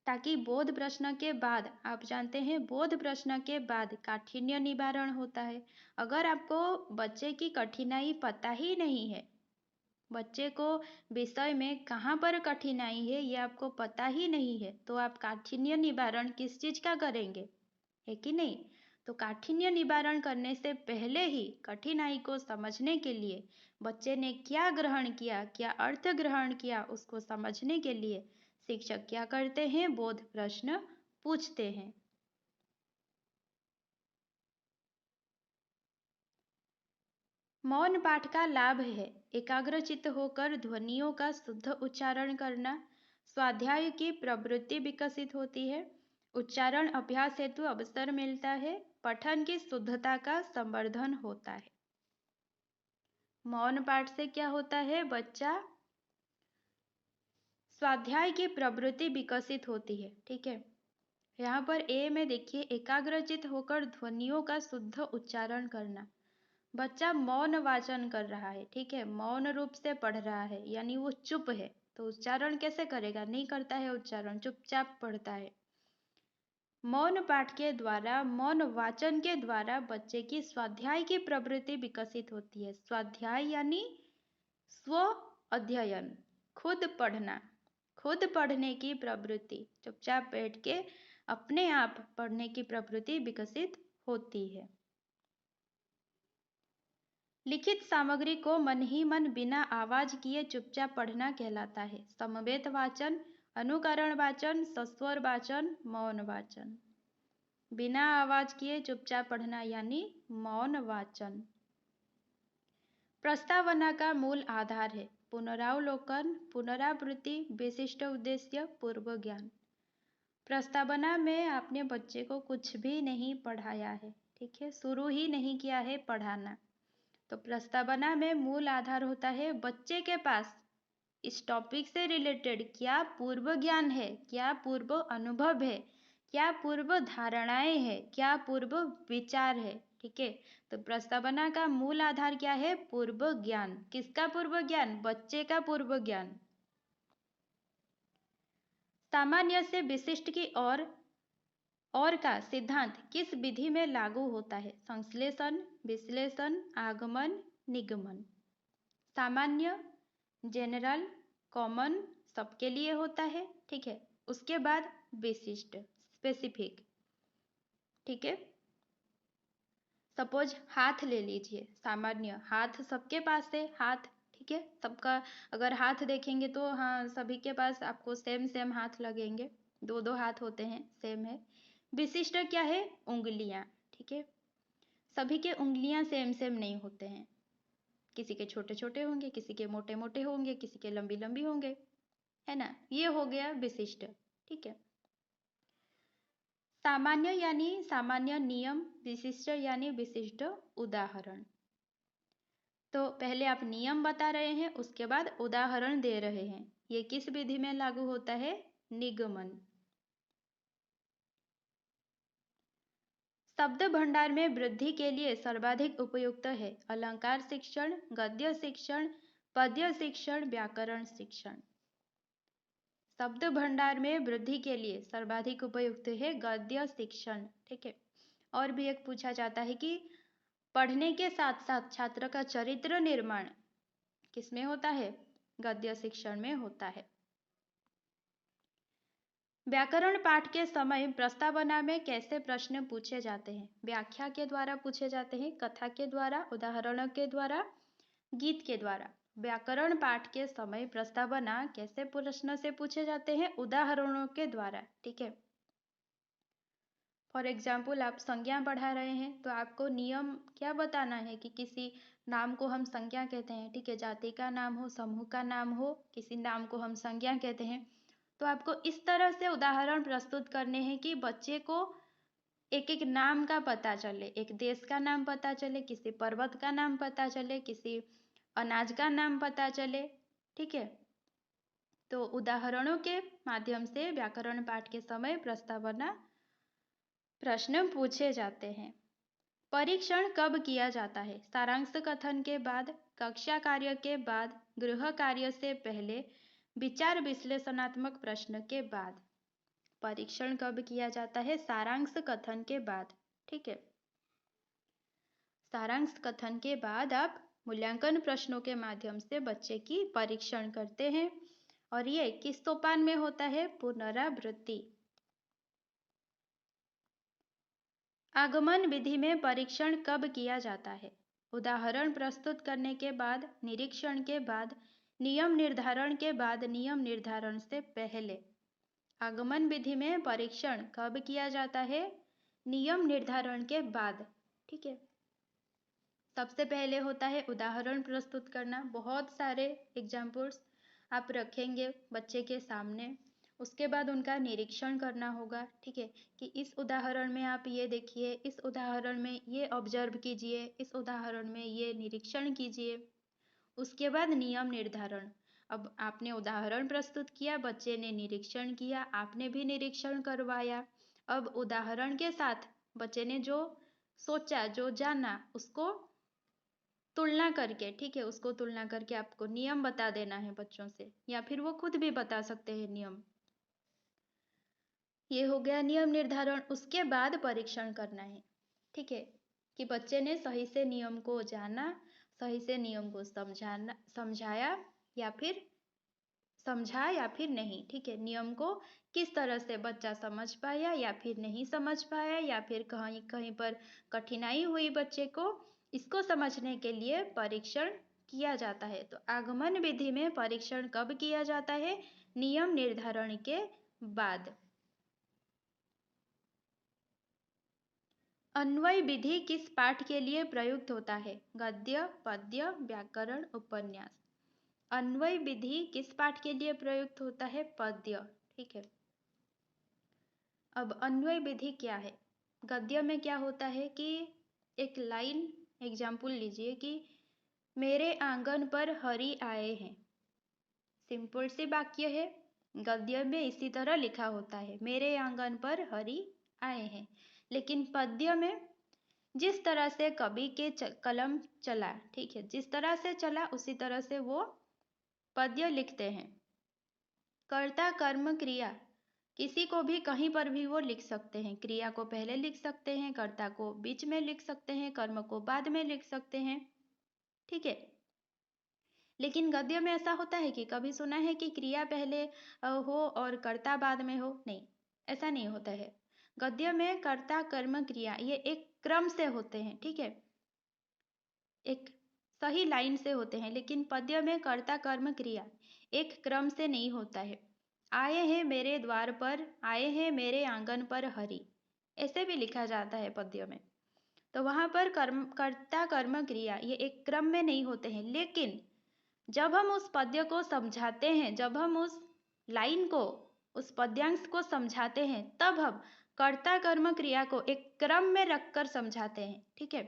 ताकि बोध प्रश्न के बाद, आप जानते हैं बोध प्रश्न के बाद काठिन्य निवारण होता है। अगर आपको बच्चे की कठिनाई पता ही नहीं है, बच्चे को विषय में कहाँ पर कठिनाई है ये आपको पता ही नहीं है, तो आप काठिन्य निवारण किस चीज का करेंगे? है कि नहीं? तो काठिन्य निवारण करने से पहले ही कठिनाई को समझने के लिए, बच्चे ने क्या ग्रहण किया, क्या अर्थ ग्रहण किया, उसको समझने के लिए शिक्षक क्या करते हैं? बोध प्रश्न पूछते हैं। मौन पाठ का लाभ है एकाग्रचित्त होकर ध्वनियों का शुद्ध उच्चारण करना, स्वाध्याय की प्रवृत्ति विकसित होती है, उच्चारण अभ्यास हेतु अवसर मिलता है, पठन की शुद्धता का संवर्धन होता है। मौन पाठ से क्या होता है? बच्चा स्वाध्याय की प्रवृत्ति विकसित होती है। ठीक है, यहाँ पर ए में देखिए एकाग्रचित होकर ध्वनियों का शुद्ध उच्चारण करना। बच्चा मौन वाचन कर रहा है। ठीक है, मौन रूप से पढ़ रहा है, यानी वो चुप है, तो उच्चारण कैसे करेगा? नहीं करता है उच्चारण, चुपचाप पढ़ता है। मौन पाठ के द्वारा, मौन वाचन के द्वारा बच्चे की स्वाध्याय की प्रवृत्ति विकसित होती है। स्वाध्याय यानी स्व अध्ययन, खुद पढ़ना, खुद पढ़ने की प्रवृत्ति, चुपचाप बैठ के अपने आप पढ़ने की प्रवृत्ति विकसित होती है। लिखित सामग्री को मन ही मन बिना आवाज किए चुपचाप पढ़ना कहलाता है समवेत वाचन, अनुकरण वाचन, सस्वर वाचन, मौन वाचन। बिना आवाज किए चुपचाप पढ़ना यानी मौन वाचन। प्रस्तावना का मूल आधार है पुनरावलोकन, पुनरावृत्ति, विशिष्ट उद्देश्य, पूर्व ज्ञान। प्रस्तावना में आपने बच्चे को कुछ भी नहीं पढ़ाया है, ठीक है, शुरू ही नहीं किया है पढ़ाना। तो प्रस्तावना में मूल आधार होता है बच्चे के पास इस टॉपिक से रिलेटेड क्या पूर्व ज्ञान है, क्या पूर्व अनुभव है, क्या पूर्व धारणाएं है, क्या पूर्व विचार है, ठीक है। तो प्रस्तावना का मूल आधार क्या है? पूर्व ज्ञान। किसका पूर्व ज्ञान? बच्चे का पूर्व ज्ञान। सामान्य से विशिष्ट की और का सिद्धांत किस विधि में लागू होता है? संश्लेषण, विश्लेषण, आगमन, निगमन। सामान्य, जनरल, कॉमन, सबके लिए होता है, ठीक है। उसके बाद विशिष्ट, स्पेसिफिक, ठीक है। सपोज हाथ ले लीजिए, सामान्य हाथ सबके पास है, हाथ, ठीक है, सबका अगर हाथ देखेंगे तो हाँ सभी के पास आपको सेम सेम हाथ लगेंगे, दो दो हाथ होते हैं, सेम है। विशिष्ट क्या है? उंगलियां, ठीक है। सभी के उंगलियां सेम सेम नहीं होते हैं, किसी के छोटे छोटे होंगे, किसी के मोटे मोटे होंगे, किसी के लंबी लंबी होंगे, है ना। ये हो गया विशिष्ट, ठीक है। सामान्य यानी सामान्य नियम, विशिष्ट यानी विशिष्ट उदाहरण। तो पहले आप नियम बता रहे हैं, उसके बाद उदाहरण दे रहे हैं। ये किस विधि में लागू होता है? निगमन। शब्द भंडार में वृद्धि के लिए सर्वाधिक उपयुक्त है अलंकार शिक्षण, गद्य शिक्षण, पद्य शिक्षण, व्याकरण शिक्षण। शब्द भंडार में वृद्धि के लिए सर्वाधिक उपयुक्त है गद्य शिक्षण, ठीक है। और भी एक पूछा जाता है कि पढ़ने के साथ साथ छात्र का चरित्र निर्माण किसमें होता है? गद्य शिक्षण में होता है। व्याकरण पाठ के समय प्रस्तावना में कैसे प्रश्न पूछे जाते हैं? व्याख्या के द्वारा पूछे जाते हैं, कथा के द्वारा, उदाहरणों के द्वारा, गीत के द्वारा। व्याकरण पाठ के समय प्रस्तावना कैसे प्रश्न से पूछे जाते हैं? उदाहरणों के द्वारा, ठीक है। फॉर एग्जाम्पल आप संज्ञा पढ़ा रहे हैं तो आपको नियम क्या बताना है कि किसी नाम को हम संज्ञा कहते हैं, ठीक है। जाति का नाम हो, समूह का नाम हो, किसी नाम को हम संज्ञा कहते हैं। तो आपको इस तरह से उदाहरण प्रस्तुत करने हैं कि बच्चे को एक एक नाम का पता चले, एक देश का नाम पता चले, किसी पर्वत का नाम पता चले, किसी अनाज का नाम पता चले, ठीक है। तो उदाहरणों के माध्यम से व्याकरण पाठ के समय प्रस्तावना प्रश्न पूछे जाते हैं। परीक्षण कब किया जाता है? सारांश कथन के बाद, कक्षा कार्य के बाद, गृह कार्य से पहले, विचार विश्लेषणात्मक प्रश्न के बाद। परीक्षण कब किया जाता है? सारांश कथन के बाद, ठीक है। सारांश कथन के बाद आप मूल्यांकन प्रश्नों के माध्यम से बच्चे की परीक्षण करते हैं और ये किस सोपान में होता है? पुनरावृत्ति। आगमन विधि में परीक्षण कब किया जाता है? उदाहरण प्रस्तुत करने के बाद, निरीक्षण के बाद, नियम निर्धारण के बाद, नियम निर्धारण से पहले। आगमन विधि में परीक्षण कब किया जाता है? नियम निर्धारण के बाद, ठीक है। सबसे पहले होता है उदाहरण प्रस्तुत करना। बहुत सारे एग्जाम्पल्स आप रखेंगे बच्चे के सामने, उसके बाद उनका निरीक्षण करना होगा, ठीक है। कि इस उदाहरण में आप ये देखिए, इस उदाहरण में ये ऑब्जर्व कीजिए, इस उदाहरण में ये निरीक्षण कीजिए। उसके बाद नियम निर्धारण। अब आपने उदाहरण प्रस्तुत किया, बच्चे ने निरीक्षण किया, आपने भी निरीक्षण करवाया। अब उदाहरण के साथ बच्चे ने जो सोचा, जो जाना, उसको तुलना करके, ठीक है, उसको तुलना करके आपको नियम बता देना है बच्चों से, या फिर वो खुद भी बता सकते हैं नियम। ये हो गया नियम निर्धारण। उसके बाद परीक्षण करना है, ठीक है, कि बच्चे ने सही से नियम को जाना, सही से नियम को समझाया या फिर नहीं, ठीक है। नियम को किस तरह से बच्चा समझ पाया या फिर नहीं समझ पाया, या फिर कहीं कहीं पर कठिनाई हुई बच्चे को, इसको समझने के लिए परीक्षण किया जाता है। तो आगमन विधि में परीक्षण कब किया जाता है? नियम निर्धारण के बाद। अन्वय विधि किस पाठ के लिए प्रयुक्त होता है? गद्य, पद्य, व्याकरण, उपन्यास। अन्वय विधि किस पाठ के लिए प्रयुक्त होता है? पद्य। ठीक है। अब अन्वय विधि क्या है? गद्य में क्या होता है कि एक लाइन एग्जाम्पल लीजिए कि मेरे आंगन पर हरि आए हैं। सिंपल सी वाक्य है। गद्य में इसी तरह लिखा होता है, मेरे आंगन पर हरि आए हैं। लेकिन पद्य में जिस तरह से कवि के कलम चला, ठीक है, जिस तरह से चला उसी तरह से वो पद्य लिखते हैं। कर्ता कर्म क्रिया किसी को भी कहीं पर भी वो लिख सकते हैं। क्रिया को पहले लिख सकते हैं, कर्ता को बीच में लिख सकते हैं, कर्म को बाद में लिख सकते हैं। ठीक है। लेकिन गद्य में ऐसा होता है कि कभी सुना है कि क्रिया पहले हो और कर्ता बाद में हो? नहीं, ऐसा नहीं होता है। गद्य में कर्ता कर्म क्रिया ये एक क्रम से होते हैं। ठीक है, एक सही लाइन से होते हैं। लेकिन पद्य में कर्ता कर्म क्रिया एक क्रम से नहीं होता है। आए हैं मेरे द्वार पर, आए हैं मेरे आंगन पर हरि, ऐसे भी लिखा जाता है पद्य में। तो वहां पर कर्ता कर्म क्रिया ये एक क्रम में नहीं होते हैं। लेकिन जब हम उस पद्य को समझाते हैं, जब हम उस लाइन को, उस पद्यांश को समझाते हैं, तब हम कर्ता कर्म क्रिया को एक क्रम में रखकर समझाते हैं। ठीक है।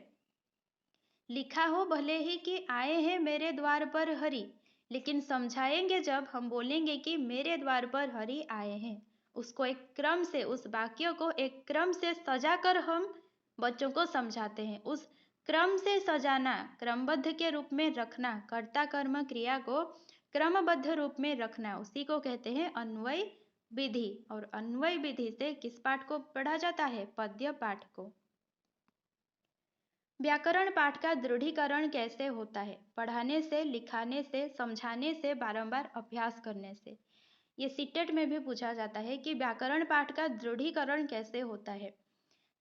लिखा हो भले ही कि आए हैं मेरे द्वार पर हरि, लेकिन समझाएंगे जब हम बोलेंगे कि मेरे द्वार पर हरि आए हैं, उसको एक क्रम से, उस वाक्य को एक क्रम से सजाकर हम बच्चों को समझाते हैं। उस क्रम से सजाना, क्रमबद्ध के रूप में रखना, कर्ता कर्म क्रिया को क्रमबद्ध रूप में रखना, उसी को कहते हैं अन्वय विधि। और अन्वय विधि से किस पाठ को पढ़ा जाता है? पद्य पाठ को। व्याकरण पाठ का दृढ़ीकरण कैसे होता है? पढ़ाने से, लिखाने से, समझाने से, बारंबार अभ्यास करने से। ये सीटेट में भी पूछा जाता है कि व्याकरण पाठ का दृढ़ीकरण कैसे होता है।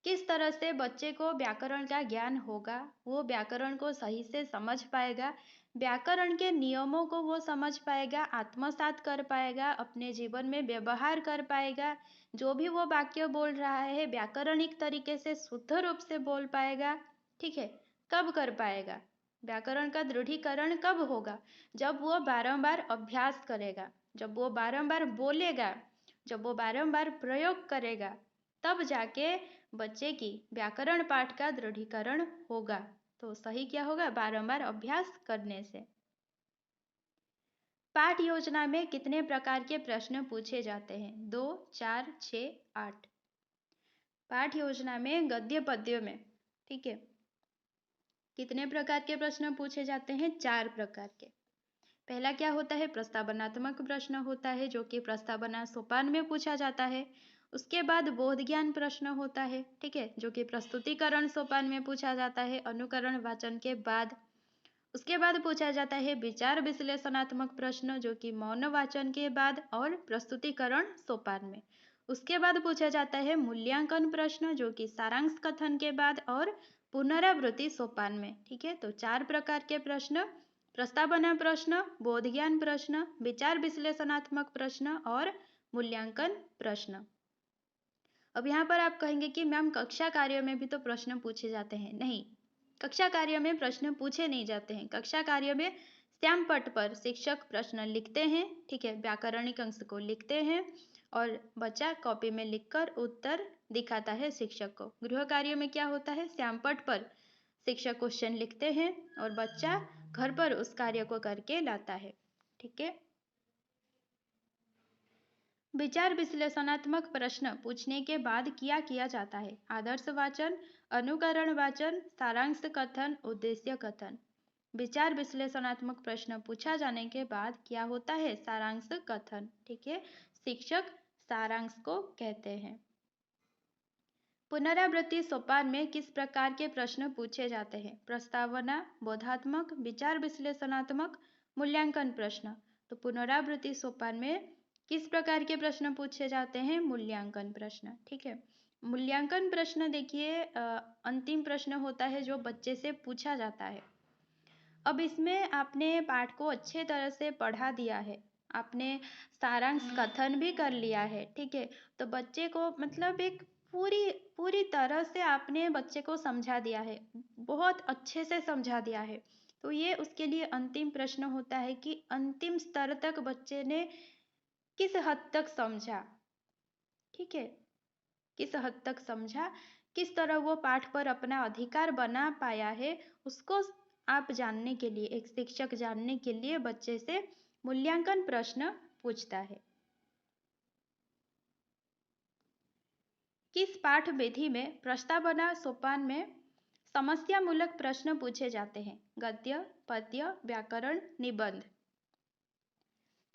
किस तरह से बच्चे को व्याकरण का ज्ञान होगा, वो व्याकरण को सही से समझ पाएगा, व्याकरण के नियमों को वो समझ पाएगा, आत्मसात कर पाएगा, अपने जीवन में व्यवहार कर पाएगा, जो भी वो वाक्य बोल रहा है व्याकरणिक तरीके से शुद्ध रूप से बोल पाएगा। ठीक है। कब कर पाएगा? व्याकरण का दृढ़ीकरण कब होगा? जब वो बारंबार अभ्यास करेगा, जब वो बारंबार बोलेगा, जब वो बारंबार प्रयोग करेगा, तब जाके बच्चे की व्याकरण पाठ का दृढ़ीकरण होगा। तो सही क्या होगा? बारंबार अभ्यास करने से। पाठ योजना में कितने प्रकार के प्रश्न पूछे जाते हैं? 2, 4, 6, 8। पाठ योजना में गद्य पद्य में, ठीक है, कितने प्रकार के प्रश्न पूछे जाते हैं? 4 प्रकार के। पहला क्या होता है? प्रस्तावनात्मक प्रश्न होता है, जो कि प्रस्तावना सोपान में पूछा जाता है। उसके बाद बोध ज्ञान प्रश्न होता है, ठीक है, जो कि प्रस्तुतिकरण सोपान में पूछा जाता है, अनुकरण वाचन के बाद। उसके बाद पूछा जाता है विचार विश्लेषणात्मक प्रश्न, जो कि मौन वाचन के बाद और प्रस्तुतिकरण सोपान में। उसके बाद पूछा जाता है मूल्यांकन प्रश्न, जो कि सारांश कथन के बाद और पुनरावृत्ति सोपान में। ठीक है। तो 4 प्रकार के प्रश्न: प्रस्तावना प्रश्न, बोध ज्ञान प्रश्न, विचार विश्लेषणात्मक प्रश्न और मूल्यांकन प्रश्न। अब यहाँ पर आप कहेंगे कि मैम कक्षा कार्य में भी तो प्रश्न पूछे जाते हैं। नहीं, कक्षा कार्य में प्रश्न पूछे नहीं जाते हैं। कक्षा कार्य में श्यामपट्ट पर शिक्षक प्रश्न लिखते हैं, ठीक है, व्याकरणिक अंश को लिखते हैं और बच्चा कॉपी में लिखकर उत्तर दिखाता है शिक्षक को। गृह कार्य में क्या होता है? श्यामपट्ट पर शिक्षक क्वेश्चन लिखते हैं और बच्चा घर पर उस कार्य को करके लाता है। ठीक है। विचार विश्लेषणात्मक प्रश्न पूछने के बाद क्या किया जाता है? आदर्श वाचन, अनुकरण वाचन, सारांश कथन, उद्देश्य कथन। विचार विश्लेषणात्मक प्रश्न पूछा जाने के बाद क्या होता है? सारांश कथन। ठीक है, शिक्षक सारांश को कहते हैं। पुनरावृत्ति सोपान में किस प्रकार के प्रश्न पूछे जाते हैं? प्रस्तावना, बोधात्मक, विचार विश्लेषणात्मक, मूल्यांकन प्रश्न। तो पुनरावृत्ति सोपान में किस प्रकार के प्रश्न पूछे जाते हैं? मूल्यांकन प्रश्न। ठीक है। मूल्यांकन प्रश्न देखिए अंतिम प्रश्न होता है जो बच्चे से पूछा जाता है। अब इसमें आपने पाठ को अच्छे तरह से पढ़ा दिया है, आपने सारांश कथन भी कर लिया है, ठीक है, तो बच्चे को मतलब एक पूरी पूरी तरह से आपने बच्चे को समझा दिया है, बहुत अच्छे से समझा दिया है। तो ये उसके लिए अंतिम प्रश्न होता है कि अंतिम स्तर तक बच्चे ने किस हद तक समझा, ठीक है? किस हद तक समझा, किस तरह वो पाठ पर अपना अधिकार बना पाया है, उसको आप जानने के लिए, एक शिक्षक जानने के लिए बच्चे से मूल्यांकन प्रश्न पूछता है। किस पाठ विधि में प्रस्तावना सोपान में समस्यामूलक प्रश्न पूछे जाते हैं? गद्य, पद्य, व्याकरण, निबंध।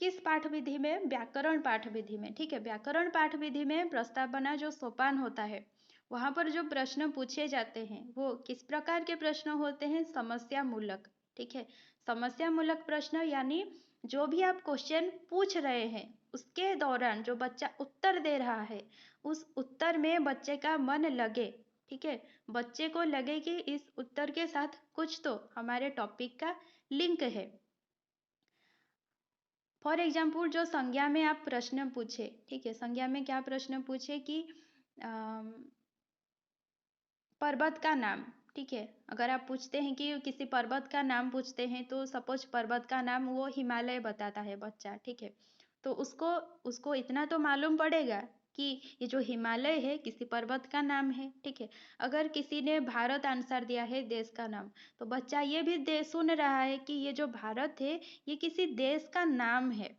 किस पाठ विधि में? व्याकरण पाठ विधि में, ठीक है। व्याकरण पाठ विधि में प्रस्तावना जो सोपान होता है, वहां पर जो प्रश्न पूछे जाते हैं वो किस प्रकार के प्रश्न होते हैं? समस्यामूलक, ठीक है। समस्यामूलक प्रश्न यानी जो भी आप क्वेश्चन पूछ रहे हैं उसके दौरान जो बच्चा उत्तर दे रहा है उस उत्तर में बच्चे का मन लगे, ठीक है। बच्चे को लगे कि इस उत्तर के साथ कुछ तो हमारे टॉपिक का लिंक है। फॉर एग्जाम्पल जो संज्ञा में आप प्रश्न पूछे, ठीक है, संज्ञा में क्या प्रश्न पूछे कि पर्वत का नाम, ठीक है। अगर आप पूछते हैं कि किसी पर्वत का नाम पूछते हैं तो सपोज पर्वत का नाम वो हिमालय बताता है बच्चा, ठीक है। तो उसको उसको इतना तो मालूम पड़ेगा कि ये जो हिमालय है किसी पर्वत का नाम है, ठीक है। अगर किसी ने भारत आंसर दिया है देश का नाम, तो बच्चा ये भी सुन रहा है कि ये जो भारत है ये किसी देश का नाम है,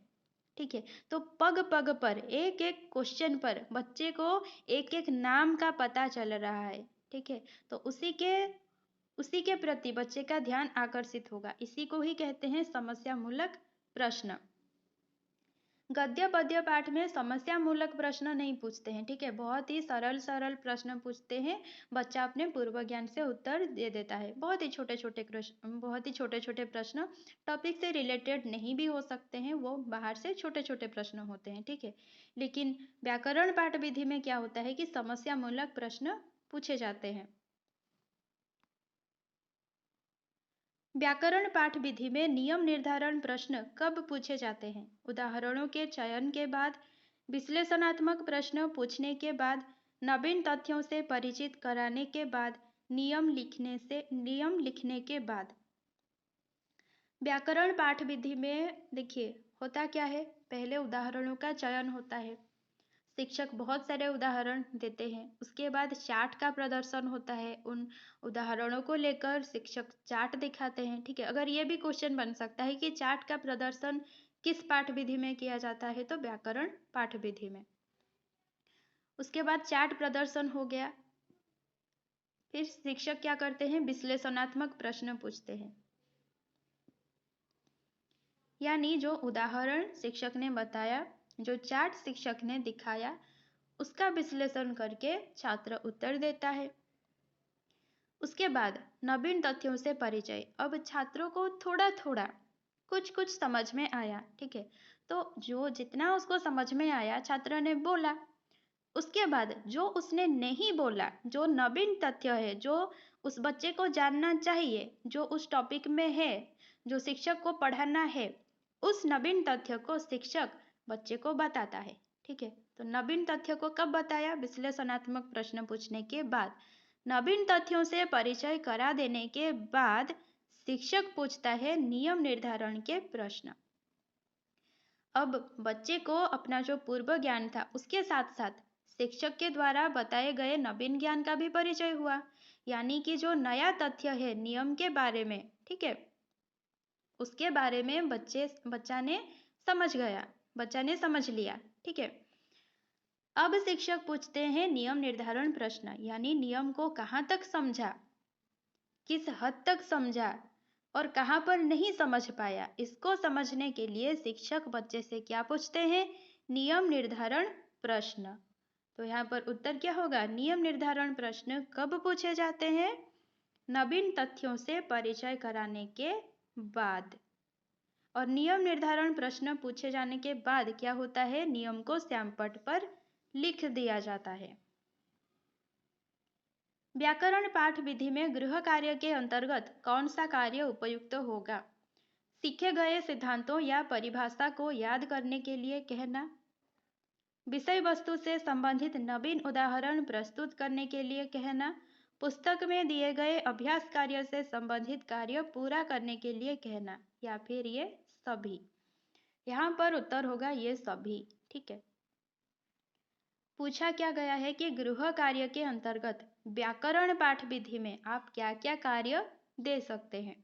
ठीक है। तो पग पग पर एक एक क्वेश्चन पर बच्चे को एक एक नाम का पता चल रहा है, ठीक है। तो उसी के प्रति बच्चे का ध्यान आकर्षित होगा। इसी को ही कहते हैं समस्यामूलक प्रश्न। गद्य पद्य पाठ में समस्यामूलक प्रश्न नहीं पूछते हैं, ठीक है। बहुत ही सरल सरल प्रश्न पूछते हैं, बच्चा अपने पूर्व ज्ञान से उत्तर दे देता है। बहुत ही छोटे छोटे प्रश्न टॉपिक से रिलेटेड नहीं भी हो सकते हैं, वो बाहर से छोटे छोटे प्रश्न होते हैं, ठीक है। लेकिन व्याकरण पाठ विधि में क्या होता है कि समस्यामूलक प्रश्न पूछे जाते हैं। व्याकरण पाठ विधि में नियम निर्धारण प्रश्न कब पूछे जाते हैं? उदाहरणों के चयन के बाद, विश्लेषणात्मक प्रश्न पूछने के बाद, नवीन तथ्यों से परिचित कराने के बाद, नियम लिखने के बाद। व्याकरण पाठ विधि में देखिए होता क्या है, पहले उदाहरणों का चयन होता है, शिक्षक बहुत सारे उदाहरण देते हैं, उसके बाद चार्ट का प्रदर्शन होता है, उन उदाहरणों को लेकर शिक्षक चार्ट दिखाते हैं, ठीक है। अगर ये भी क्वेश्चन बन सकता है कि चार्ट का प्रदर्शन किस पाठ विधि में किया जाता है, तो व्याकरण पाठ विधि में। उसके बाद चार्ट प्रदर्शन हो गया, फिर शिक्षक क्या करते हैं? विश्लेषणात्मक प्रश्न पूछते हैं, यानी जो उदाहरण शिक्षक ने बताया, जो चार्ट शिक्षक ने दिखाया, उसका विश्लेषण करके छात्र उत्तर देता है। उसके बाद नवीन तथ्यों से परिचय। अब छात्रों को थोड़ा थोड़ा कुछ कुछ समझ में आया, ठीक है। तो जो जितना उसको समझ में आया छात्र ने बोला। उसके बाद जो उसने नहीं बोला, जो नवीन तथ्य है, जो उस बच्चे को जानना चाहिए, जो उस टॉपिक में है, जो शिक्षक को पढ़ाना है, उस नवीन तथ्य को शिक्षक बच्चे को बताता है, ठीक है। तो नवीन तथ्य को कब बताया? विश्लेषणात्मक प्रश्न पूछने के बाद। नवीन तथ्यों से परिचय करा देने के बाद शिक्षक पूछता है नियम निर्धारण के प्रश्न। अब बच्चे को अपना जो पूर्व ज्ञान था उसके साथ साथ शिक्षक के द्वारा बताए गए नवीन ज्ञान का भी परिचय हुआ, यानी कि जो नया तथ्य है नियम के बारे में, ठीक है, उसके बारे में बच्चा ने समझ लिया, ठीक है। अब शिक्षक पूछते हैं नियम निर्धारण प्रश्न, यानी नियम को कहाँ तक समझा, किस हद तक समझा और कहाँ पर नहीं समझ पाया। इसको समझने के लिए शिक्षक बच्चे से क्या पूछते हैं? नियम निर्धारण प्रश्न। तो यहाँ पर उत्तर क्या होगा? नियम निर्धारण प्रश्न कब पूछे जाते हैं? नवीन तथ्यों से परिचय कराने के बाद। और नियम निर्धारण प्रश्न पूछे जाने के बाद क्या होता है? नियम को श्यामपट्ट पर लिख दिया जाता है। व्याकरण पाठ विधि में गृह कार्य के अंतर्गत कौन सा कार्य उपयुक्त होगा? सीखे गए सिद्धांतों या परिभाषा को याद करने के लिए कहना, विषय वस्तु से संबंधित नवीन उदाहरण प्रस्तुत करने के लिए कहना, पुस्तक में दिए गए अभ्यास कार्य से संबंधित कार्य पूरा करने के लिए कहना, या फिर ये सभी। यहाँ पर उत्तर होगा ये सभी। ठीक है। पूछा क्या गया है कि गृह कार्य के अंतर्गत व्याकरण पाठ विधि में आप क्या क्या कार्य दे सकते हैं।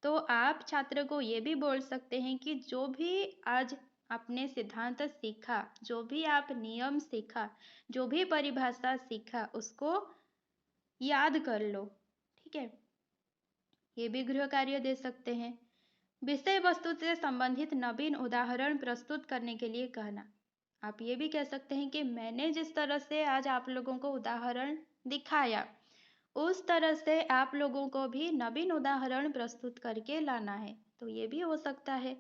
तो आप छात्र को ये भी बोल सकते हैं कि जो भी आज आपने सिद्धांत सीखा, जो भी आप नियम सीखा, जो भी परिभाषा सीखा, उसको याद कर लो। ठीक है, ये भी गृह कार्य दे सकते हैं। विषय वस्तु से संबंधित नवीन उदाहरण प्रस्तुत करने के लिए कहना, आप ये भी कह सकते हैं कि मैंने जिस तरह से आज आप लोगों को उदाहरण दिखाया, उस तरह से आप लोगों को भी नवीन उदाहरण प्रस्तुत करके लाना है। तो ये भी हो सकता है।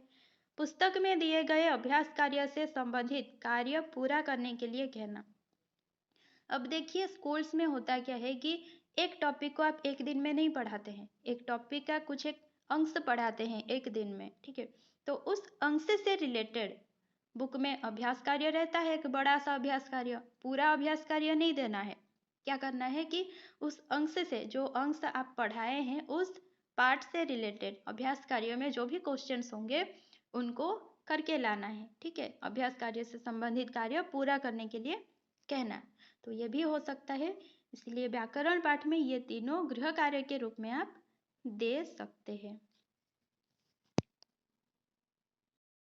पुस्तक में दिए गए अभ्यास कार्य से संबंधित कार्य पूरा करने के लिए कहना। अब देखिए, स्कूल्स में होता क्या है कि एक टॉपिक को आप एक दिन में नहीं पढ़ाते हैं, एक टॉपिक का कुछ एक अंश पढ़ाते हैं एक दिन में। ठीक है, तो उस अंश से रिलेटेड बुक में अभ्यास कार्य रहता है, एक बड़ा सा अभ्यास कार्य। पूरा अभ्यास कार्य नहीं देना है। क्या करना है कि उस अंश से, जो अंश आप पढ़ाए हैं, उस पार्ट से रिलेटेड अभ्यास कार्य में जो भी क्वेश्चंस होंगे उनको करके लाना है। ठीक है, अभ्यास कार्य से संबंधित कार्य पूरा करने के लिए कहना। तो ये भी हो सकता है। इसलिए व्याकरण पाठ में ये तीनों गृह कार्य के रूप में आप दे सकते हैं।